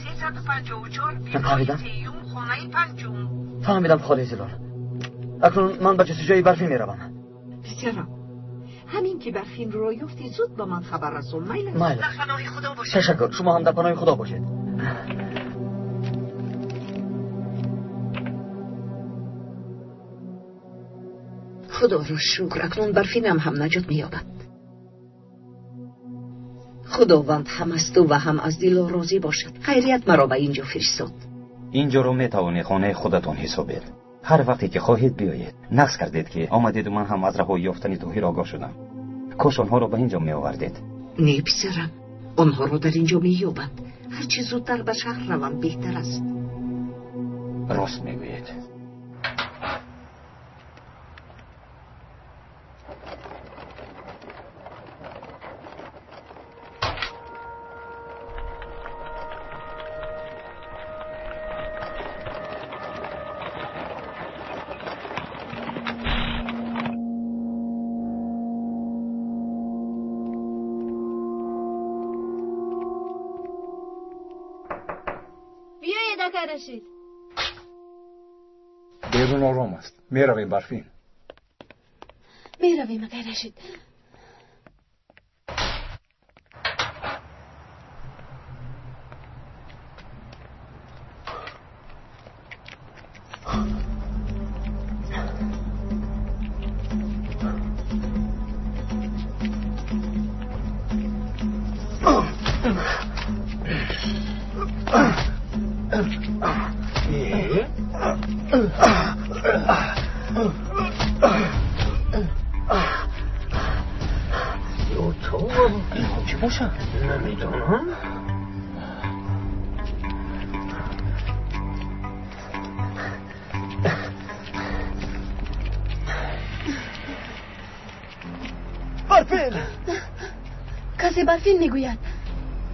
354 فهمیدم. تیوم خانه پنجم. فهمیدم خاله زلال. اکنون من به جستجوی برفین می روم. پسرم همین که برفین را یافتی زود به من خبر رسون. میل در پناه خدا باشید. تشکر. شما هم در پناه خدا باشید. خدا را شکر اکنون برفینم هم نجات می‌یابد. خداوند هم از تو و هم از دل راضی باشد. خیریت مرا به اینجا فرستاد. اینجا رو میتوانی خانه خودتون حسابید. هر وقتی که خواهید بیایید. نقص کردید که آمدید و من هم از راه یافتن طاهر آگاه شدم. کاش آنها رو به اینجا می آوردید. نه پسرم، آنها رو در اینجا می‌یابند. هر چه زودتر به شهر روند بهتر است. راست میگویید. رشید بیرون آرام است. میرویم برفین. میرویم اگر رشید. تو چی باشم؟ نمیدونم. برفین! کسی برفین میگوید.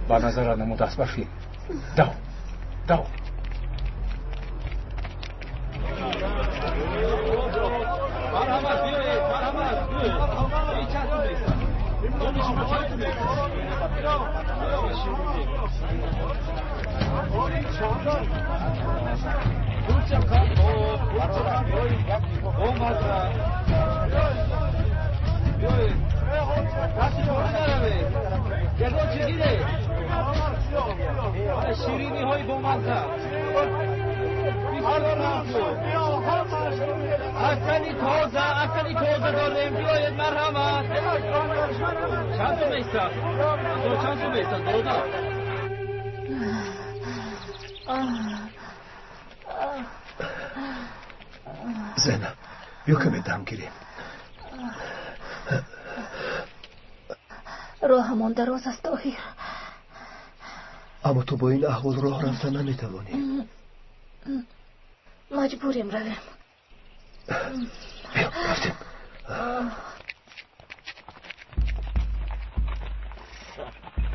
با نظر نمود است برفین. دو شیرینی های بامزه اصلی تازه داریم بیاید مرحمت چند تو میستد دودا زینب بیا کمی دم گیریم. راهمان دراز است طاهر. اما تو با این احوال راه رفتن نمیتوانی. مجبوریم رویم. بیا رفتیم.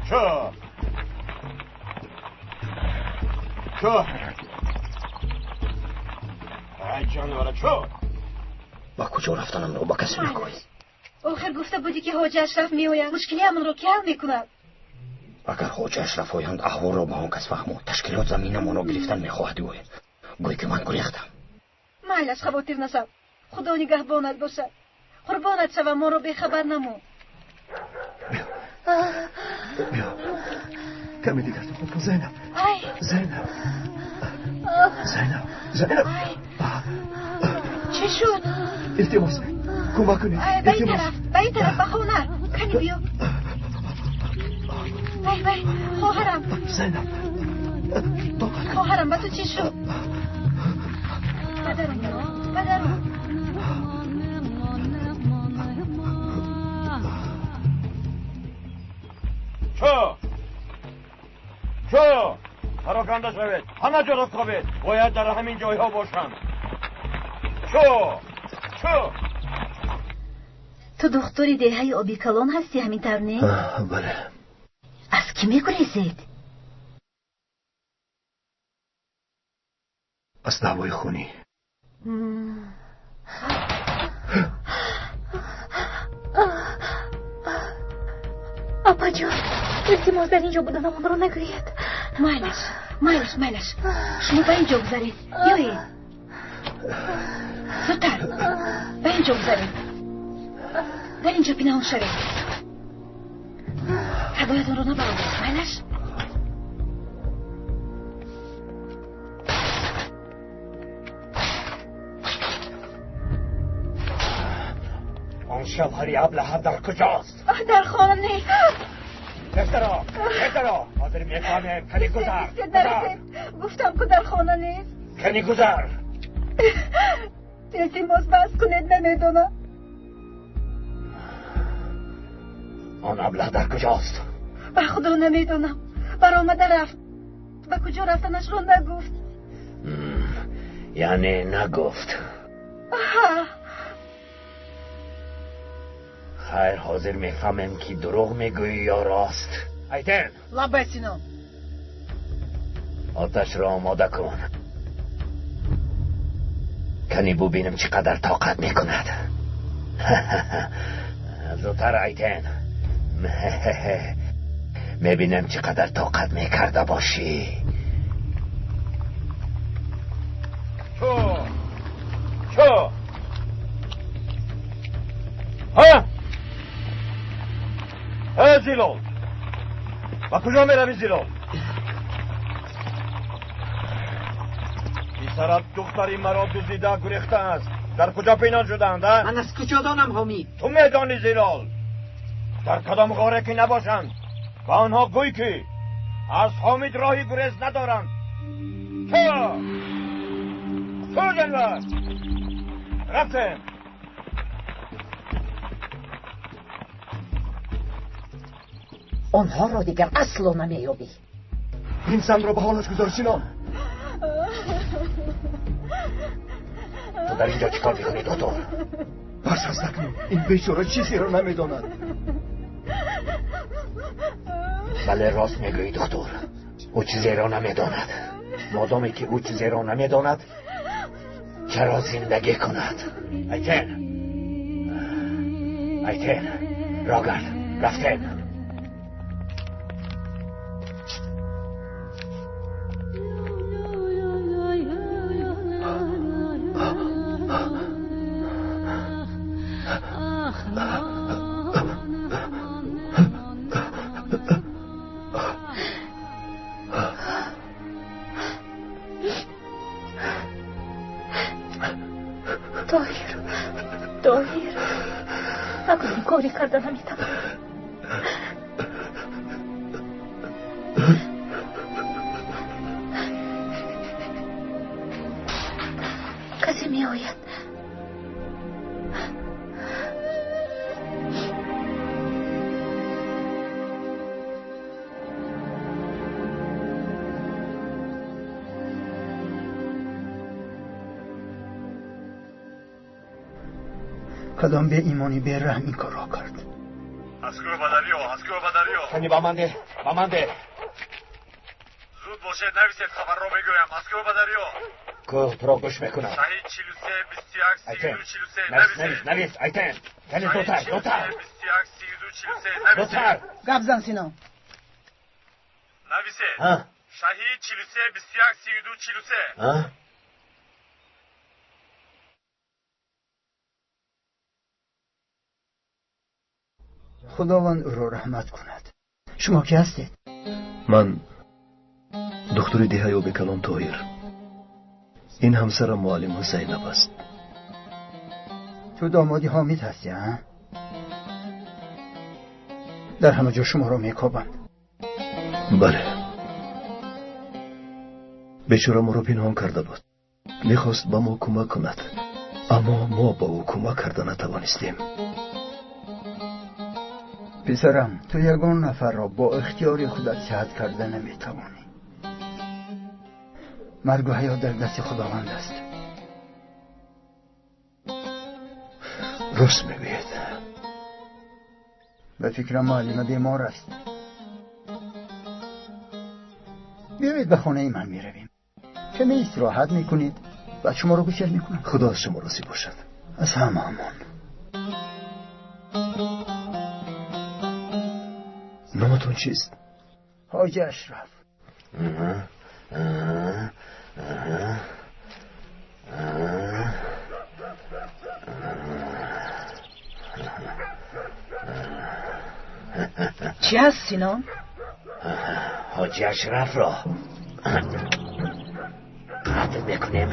چو ای جانوره چو با کجا رفتنم رو با کسی نگوی. آخر گفته بودی که حاج اشرف میآید. مشکلی همون رو که حل میکند. اگر حاج اشرف آیند احوال را با آن کس فهمود تشکیلات زمینمان را گرفتن میخواهد گوید. گوی که من گریختم. مایلش خواطر نشو. خدا نگهبانت باشد. قربانت شوم ما رو بیخبر نمون. بیا کمی دیگر تو کن زینب. زینب چه شد؟ التماس کمک کنید. به این طرف بخونه. کنی بیا. بای خواهرم. زینب خواهرم با تو چی شد؟ بدرم چو پراکنده شوید. همه جا خوابید. باید در همین جایها باشم. چو تو دختری دهه آبی کلان هستی همین طور نه؟ بله. از کی میگریزید؟ از دعوای خونی. اپا جان التماس در اینجا بودن من رو نگوید. مایلش شما به اینجا بگذارید. بیایید زودتر به اینجا بگذارید. در اینجا پنهان شوید. هدایتون رو نبرید. مایلش آن شوهری ابله در کجاست؟ در خانه. بهترا حاضر میفهمیم. کنی گذر. گفتم که در خانه نیست. کنی گذر. التماس بس کنید نمیدونم. آن ابله در کجاست؟ به خدا نمیدونم. برآمده رفت. به کجا رفتنش رو نگفت. یعنی نگفت. خیر حاضر میفهمم که دروغ میگویی یا راست. ایتن لبسینم. آتش را آماده کن. کنی ببینم چقدر طاقت میکند. زودتر ایتن. میبینم چقدر طاقت میکرده باشی. چو زیلال با کجا میروی زیلال؟ بیسرت دختری مرا دزدیده گریخته است. در کجا پنهان شدند؟ من از کجا دانم حمید؟ تو میدانی زیلال. در کدام غاره که نباشند و آنها گوی که از حمید راهی گریز ندارند. تو جنور رفتم. آنها را دیگر اصلا نمیابی. این زن را به حالش گذار سینان. تو در اینجا چیکار میکنی دکتر؟ بس نکنید، این بیچاره چیزی را نمیداند. بله راست میگویی دکتر، او چیزی را نمیداند. مادامی که او چیزی را نمیداند چرا زندگی کند؟ ایتن راگرد رفتن. دایر اکنون کاری کردن نمیتونم. کسی می آید. کدام به ایمانی به رحم این کار را کرد؟ اسکو بدریو کنی با من ده زود باشد نویسید خبر را بگویم. اسکو بدریو که تو را گوش میکنم. شهید 43 22 43 نویس ایتن کنی دوتر 22 43 گپ زن سینا. نویسید شهید 43 21 32 43. خداوند او را رحمت کند. شما کی هستید؟ من دکتر دیهایاب کلان طاهر. این همسرم معلم زینب است. تو دامادی حامد هستی ها؟ در همه جا شما را میکابند. بله. بیچاره ما را پنهان کرده بود. میخواست با ما کمک کند، اما ما با او کمک کرده نتوانستیم. پسرم، تو یگان نفر را با اختیار خودت شهد کرده نمیتوانی. مرگ و حیات در دست خداوند است. راست میگوید. به فکرم معلم بیمار است. بیایید به خانه من میرویم. کمی استراحت میکنید و شما را گوشت میکنم. خدا از شما راضی باشد. از همه امان. نامتون چیست؟ حاج اشرف. چی هست سینان؟ حاج اشرف را قتل میکنیم.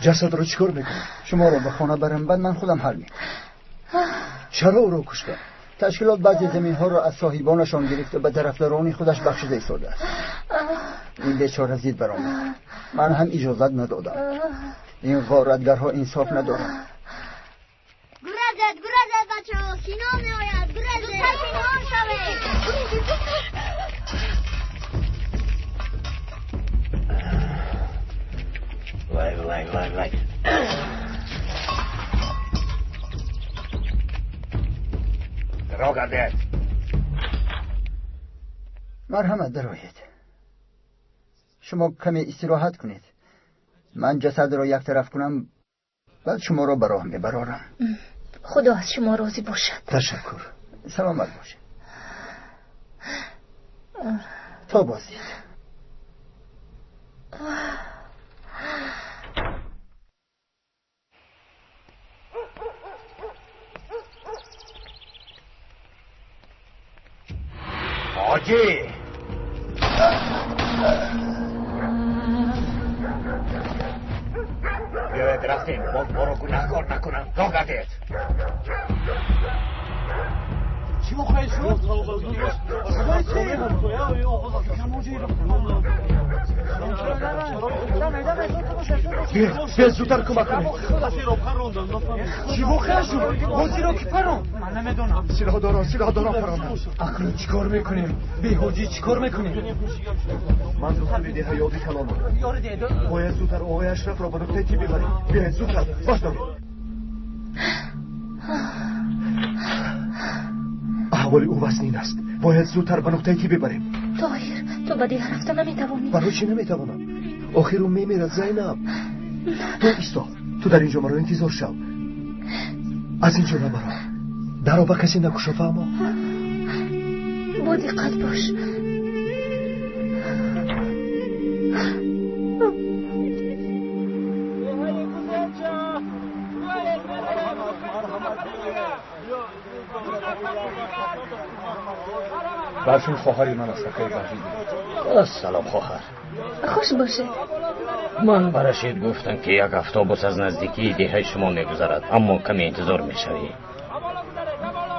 جسد را چیکار میکنی؟ شما را به خانه برم، بعد من خودم حل میکنم. چرا او را کشته؟ تشکیلات بعضی زمین ها را از صاحبانشان گرفته به طرفداران خودش بخشیده ایستاده است. این بیچاره زید برآمد. من هم اجازت ندادم. این غارتگرها انصاف ندارند. گرزد بچه‌ها، سینا میآید. گرزد زودتر پنهان شوید. وای راه گردید. مرحمت درآیید. شما کمی استراحت کنید. من جسد را یک طرف کنم، بعد شما را به راه میبرارم. خدا از شما راضی باشد. تشکر. سلامت باشید. تا بازدید. حاجی بیاید رفتیم. باز ما رو گناهکار نکنن. راه گردید. چی مخواهی شد؟ بیا زودتر کمک کنید. چی مخواهی شد؟ حاجی را کی پران؟ من نمیدونم. سلاح دارا پران. اکنون چیکار میکنیم؟ بی حاجی چیکار میکنیم؟ من زودتر به ده یابی کلام باید زودتر آقای اشرف را به نقطه تی ببریم. بیا زودتر باش داریم. احوال او وزنین است. باید زودتر به نقطه تی ببریم. طاهر تو به دیگر رفتن نمیتوانی؟ برای چی نمیتوانم؟ آخر او میمیرد زینب. تو ایستا. تو در اینجا مرا انتظار شو. از اینجا نبرو. درو به کسی نکشو فهمو. با دقت باش. برشون خواهری من است اکای بهری. سلام خواهر. خوش باشه. من به رشید گفتم که یک اتوبوس از نزدیکی دهه شما میگذرد، اما کمی انتظار میشوی.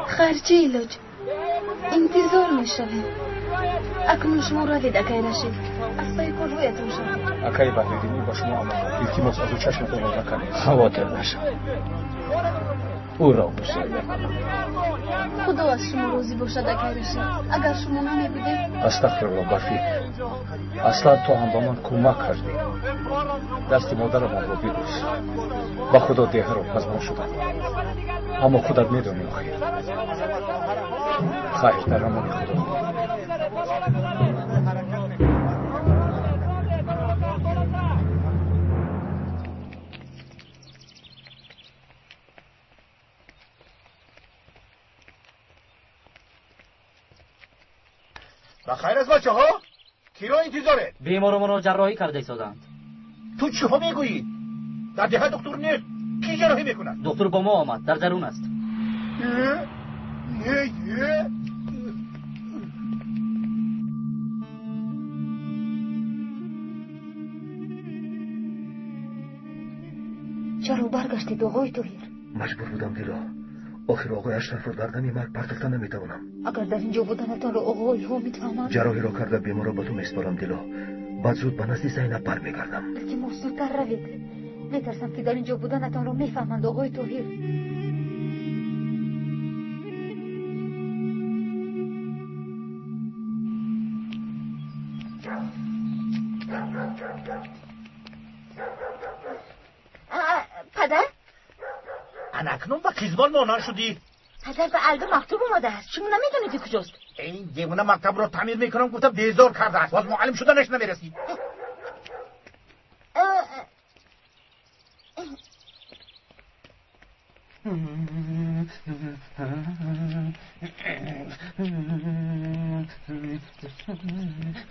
خرچی ایلاج انتظار میشویم. اکنون شما روید اکای رشید. از پای کل رویتون شد. اکای بهری او با شما اما التماس از او چشمتون رو نکنید. خواطر نشو. او را بسیار کنم. خدا از شما روزی باشد اکای رشید. اگر شما نمی بودید استغفرالله برفی. اصلا تو هم با من کمک کردی. دست مادرمان رو ببوس. با خدا دیه رو پزمان شدم. اما خودت میدونی آخیر. خیر در امان خدا. بخیر از بچه ها؟ کی را انتظاره؟ بیمارمان را جراحی کرده ایستادند. تو چی ها میگویی؟ در ده دکتر نیست. کی جراحی میکند؟ دکتر با ما آمد، در درون است. چرا برگشتید آقای طاهر؟ مجبور بودم دیلا. آخر آقای اشرف رو در دمی مرگ پرتفتن نمیتوانم. اگر در اینجا بودنتان رو آقای ها میتوانند؟ جراحی را کرده بیمار را به تو میسپارم دیلا. بعد زود به نزد زینب برمیگردم. التماس زودتر روید. میترسم که در اینجا بودنتان رو میفهمند آقای طاهر. پدر؟ انکنون با خیزبان مانان شدی؟ پدر به الدو مکتوب اومده است. شما نمیدونید که کجاست؟ این دیوونه مکتب رو تعمیر میکنم گفتم بیزار کرده است. باز معلم شدنش نمیرسی.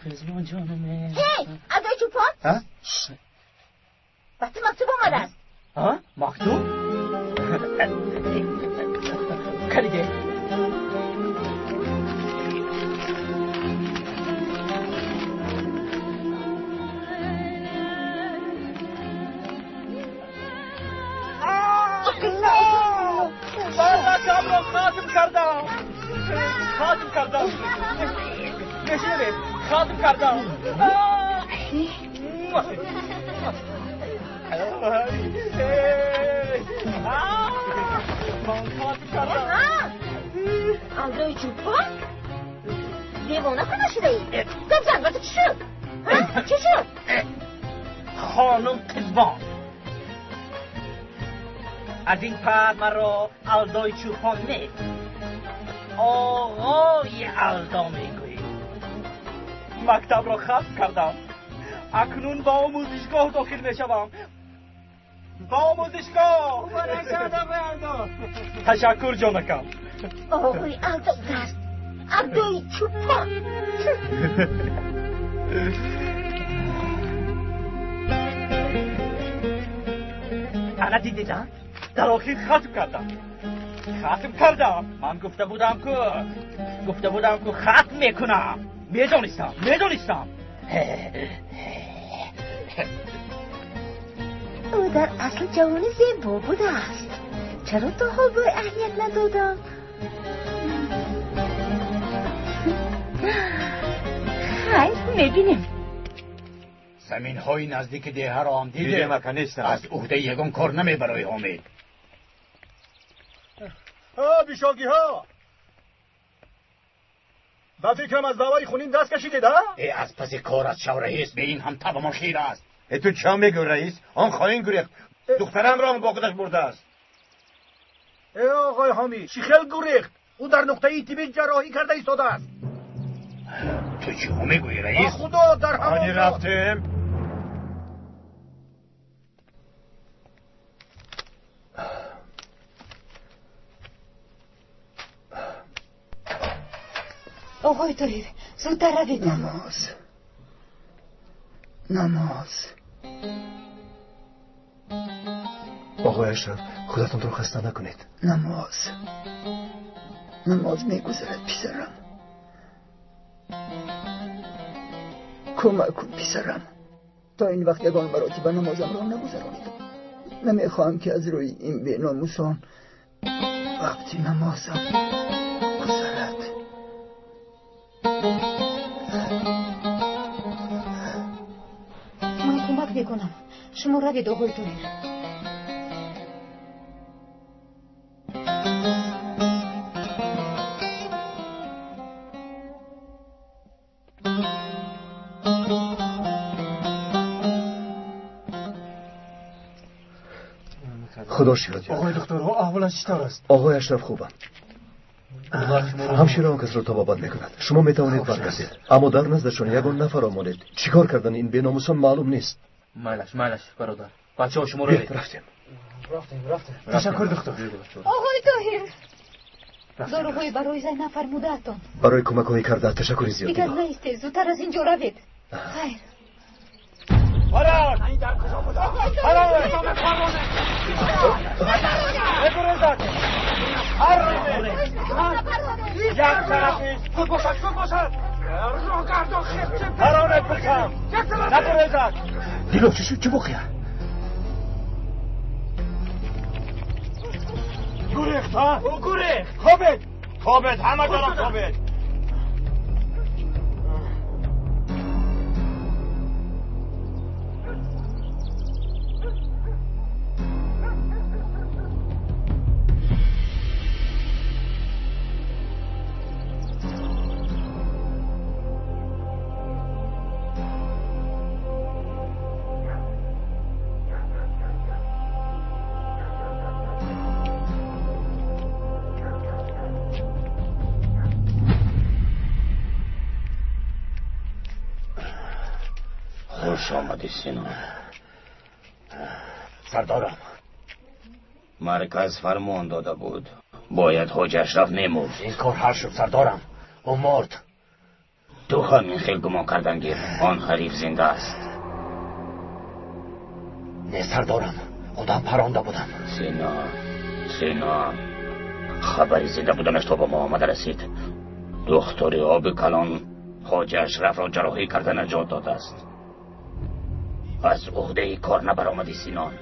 خزمان جانمه. هی! ادای چوپان؟ وقتی مکتوب اومده است. ها؟ مکتوب؟ کلیگه. مکتب را خاتم کردم. نشینه خاتم کردم. آلدوی چوپان؟ دیوانه کنه شده ای؟ دم زنگاته چی شد؟ چی شد؟ خانم قزبان از این پس مرا آلدوی چوپان نیست، آقای آلدا میگویی. مکتب را ختم کردم، اکنون با آموزشگاه داخل میشوم. با آموزشگاه تشکر جانکم. آقای آلدا دست آلدوی چوپان. انا دیدم در آخر ختم کردم. من گفته بودم که ختم میکنم. میدونستم. او در اصل جوان زیبا بوده است. چرا تا حال به اهمیت ندادم؟ میبینیم. زمین های نزدیک دیه را هم دیده. دیگه مکان نیستم. از عهده یگان کار نمیبرای حامد. بیشاگی ها با فکرم از دعوای خونین دست کشیده ده؟ ای از پس کار از شو رئیس به این هم تبمان خیر است. ای تو چه میگو رئیس؟ آن خواهین گریخت. دخترم را با خودش برده است. ای آقای حامی چی خیل گریخت؟ او در نقطه ایتیبی جراحی کرده ایستاده است. تو چی هم میگوی رئیس؟ خدا در همان آنی رفتیم. آقای طاهر زودتر روید. نماز آقای اشرف خودتون رو خسته نکنید. نماز میگذرد پسرم. کمک کن پسرم. تا این وقت یگان مراتب نمازم را نگذرانیدم. نمیخواهم که از روی این بی‌ناموسان وقتی نمازم گذرد. من کمک میکنم. شما روید آقای طاهر. خدا شکر. آقای دکتر احوالش چطور است؟ آقای اشرف خوبم. همشیره آن کس را تابابت میکند. شما میتوانید برگردید، اما در نزدشان یگان نفر آمانید. چیکار کردن این بی‌ناموسان معلوم نیست. مالش برادر. بچه ها شما رو رفتیم. تشکر دکتر. آقای طاهر داروهای برای زینب فرموده اتان. برای کمک هایی کرده تشکر زیادی. دیگر نیسته. زودتر از اینجا روید. خیر. فرار! این در کجا بود؟ فرار! بگرزد! یک طرفی! خود باشد! رو گردان خیفته! فرانت بکم! نگرزد! دیلو چی شد؟ چه بخیه؟ گریخت ها؟ او گریخت! خوابت! همه جانم خوابت! خوش آمدی سینا. سردارم مرکز فرمان داده بود باید حاج اشرف میمرد. این کار حل شد سردارم. او مرد. تو همین خیل گمان کردن گیر آن حریف زنده است. نه سردارم خودم پرانده بودم. سینا خبری زنده بودنش تا به ما آمده رسید. دختر آب کلان حاج اشرف را جراحی کرده نجات داده است. از عهده کار نبرآمدی سینان.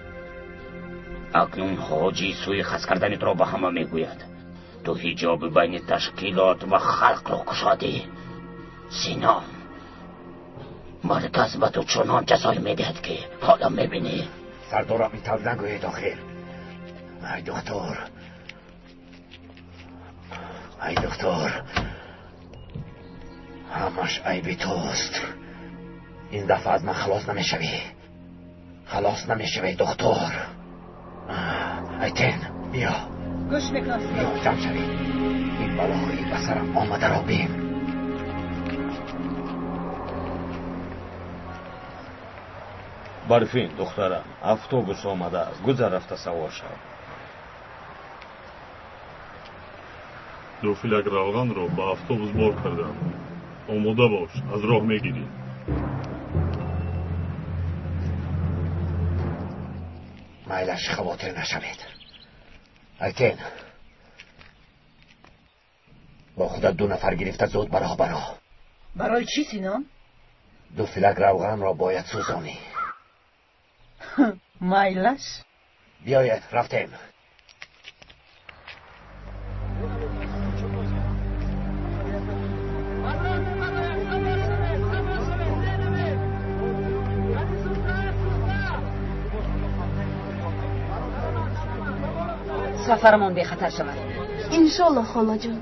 اکنون حاجی سوی خس کردن تو را به همه میگوید. تو حجاب بین تشکیلات و خلق را گشادی. سینان مرکز به تو چنان جزای میدهد که حالا میبینی. سردارم این طور نگوید آخر. ای دکتر همش عیبی توست. این دفعه از من خلاص نمیشوی دکتر. ایتن بیا گوش میکنم. بیا جمع شوی. این بلاهایی به سرم آمده را بین. برفین دخترم اتوبوس آمده است. گذر رفته سوار شو. دو فیلک равған رو با اتوبوس بار کردم. آماده باش از راه میگیری. مایلش خواطر نشوید. ایتن با خودت 2 نفر گرفته زود برا. برای چی سینان؟ 2 فیلک روغن را باید سوزانی. مایلش بیاید رفتیم. سفرمان به خطر شود. انشالله خاله جان.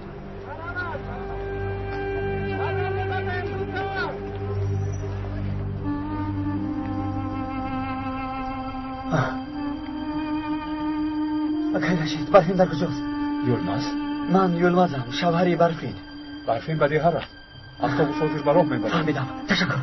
اکای رشید، برفین در کجاست؟ یلمز؟ من یلمزم، شوهری برفین. برفین به دیه رفت. اتوبوس حاضر براه میبرد. فهمیدم. تشکر.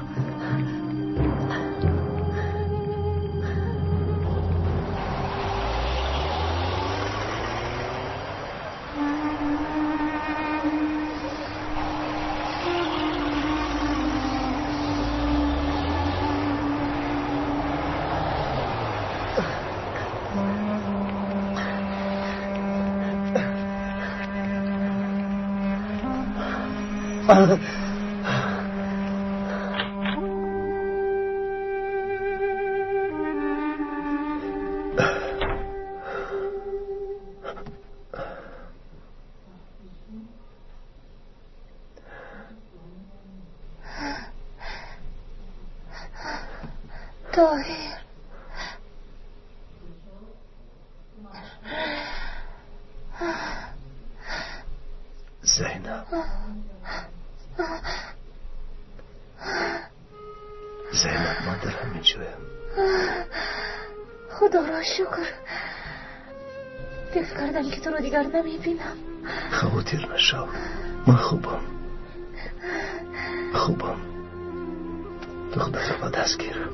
طاهر زینب زینب من در همین جویم. خدا را شکر. فکر کردم که تو رو دیگر نمیبینم. خواطر نشو، من خوبم. دختر با دست گیر.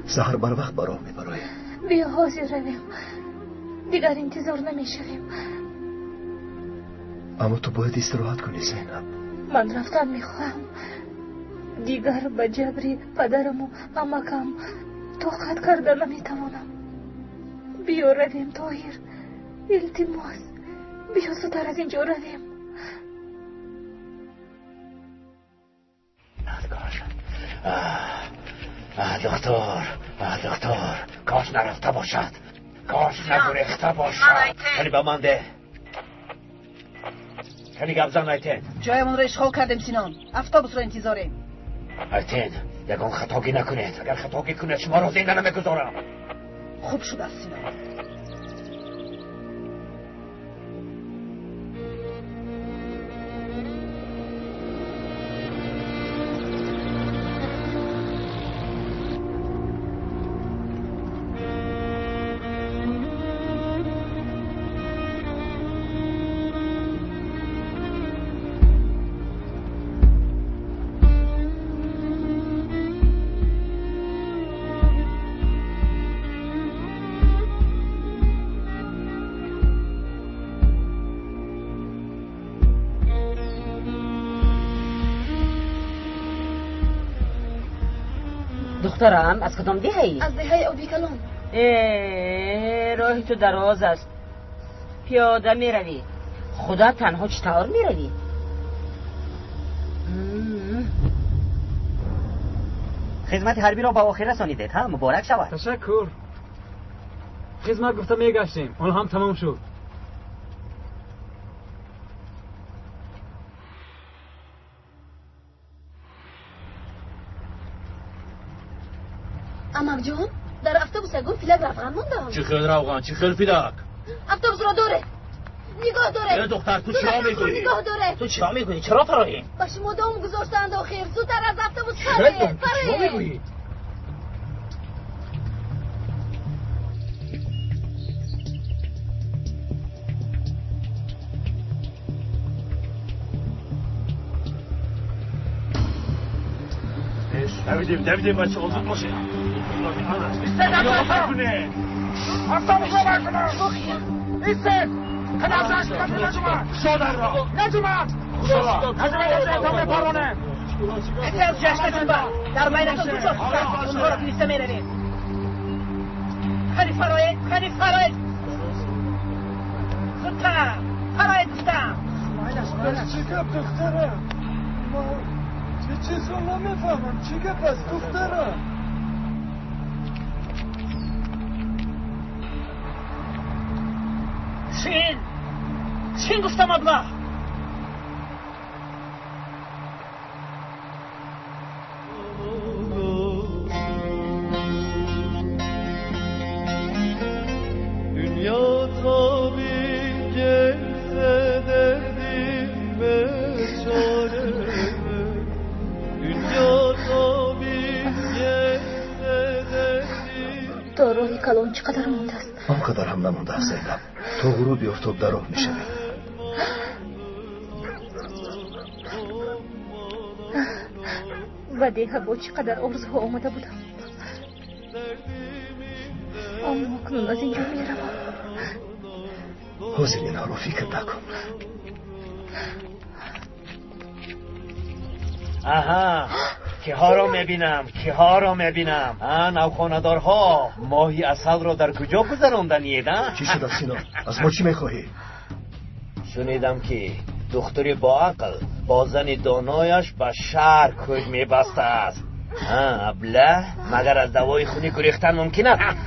سحر بر وقت برام میبرای. بیا حاضر رویم، دیگر انتظار نمیشویم. اما تو باید استراحت کنی زینب. من رفتن میخواهم. دیگر به جبری پدرم و امکم طاقت کرده نمیتوانم. بیا رویم طاهر، التماس بیا زودتر از اینجا رویم. دکتر کاش نرفته باشد، کاش نگریخته باشد. کنی به من ده، کنی گبزن ایتین. جایمون رو اشغال کردیم سینان، اتوبوس رو انتظاریم. ایتین یکان خطاگی نکنید، اگر خطاگی کنید شما رو زنده نمیگذارم. خوب شد از سینان. دخترم از کدام دهی؟ از دهه آبی کلان. راهی تو دراز است، پیاده می روی. خدا تنها چطور می روی؟ خدمت حربی را با آخر رسانیدید ها، مبارک شود. تشکر. خدمت گفته میگشتیم، اون هم تمام شد. امام جون در اتوبوس گفت فیلک رفقان موندم. چی خیلی روغن، چی خیلی فیلک؟ اتوبوس را داره، نگاه داره. دختر تو چرا میگویی؟ نگاه داره. تو چرا میگویی؟ چرا فراییم؟ باش مدام گذاشتند آخر، زودتر از اتوبوس پره. چرا میگویی؟ دویدیم بچه آزاد باشه. استاد کنه اتوبوس رو برکنه. ایستد کنازش کنه نجوم شادر را نجوم نجوم پرونه. از جشن با در بین تو کجاست؟ اونها را پیسته میرویم. خیلی فرایید زودتر فرایید گفتم. چی گفت دخترم؟ چه چیز رو نمیفهمم. چی گفت از دخترم؟ چین گفتم ابله. دنیا تا کلان چقدر مونده است؟ آنقدر هم نمونده است زینب. تا غروب بیفتد در راه میشویم. و دیگه با چقدر آرزوها آمده بودم، اما اکنون از اینجا میروم. حاضر اینها رو فکر نکن. آها، که ها رو میبینم. نوخانه‌دارها ماهی عسل رو در کجا گذراندنیدن؟ چی شد سینا؟ از ما چی میخواهی؟ شنیدم که دختری با عقل با زن دانایش به شهر کوچ میبسته است. ابله، مگر از دوای خونی گریختن ممکن است؟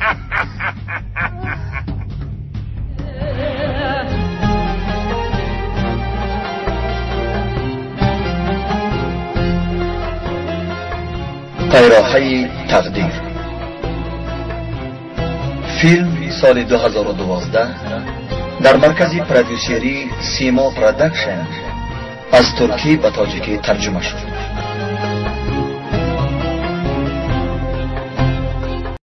طیرهای تقدیر فیلم سال 2012 در مرکز پرودیوسری سیما پرودکشن از ترکی به تاجیکی ترجمه شد.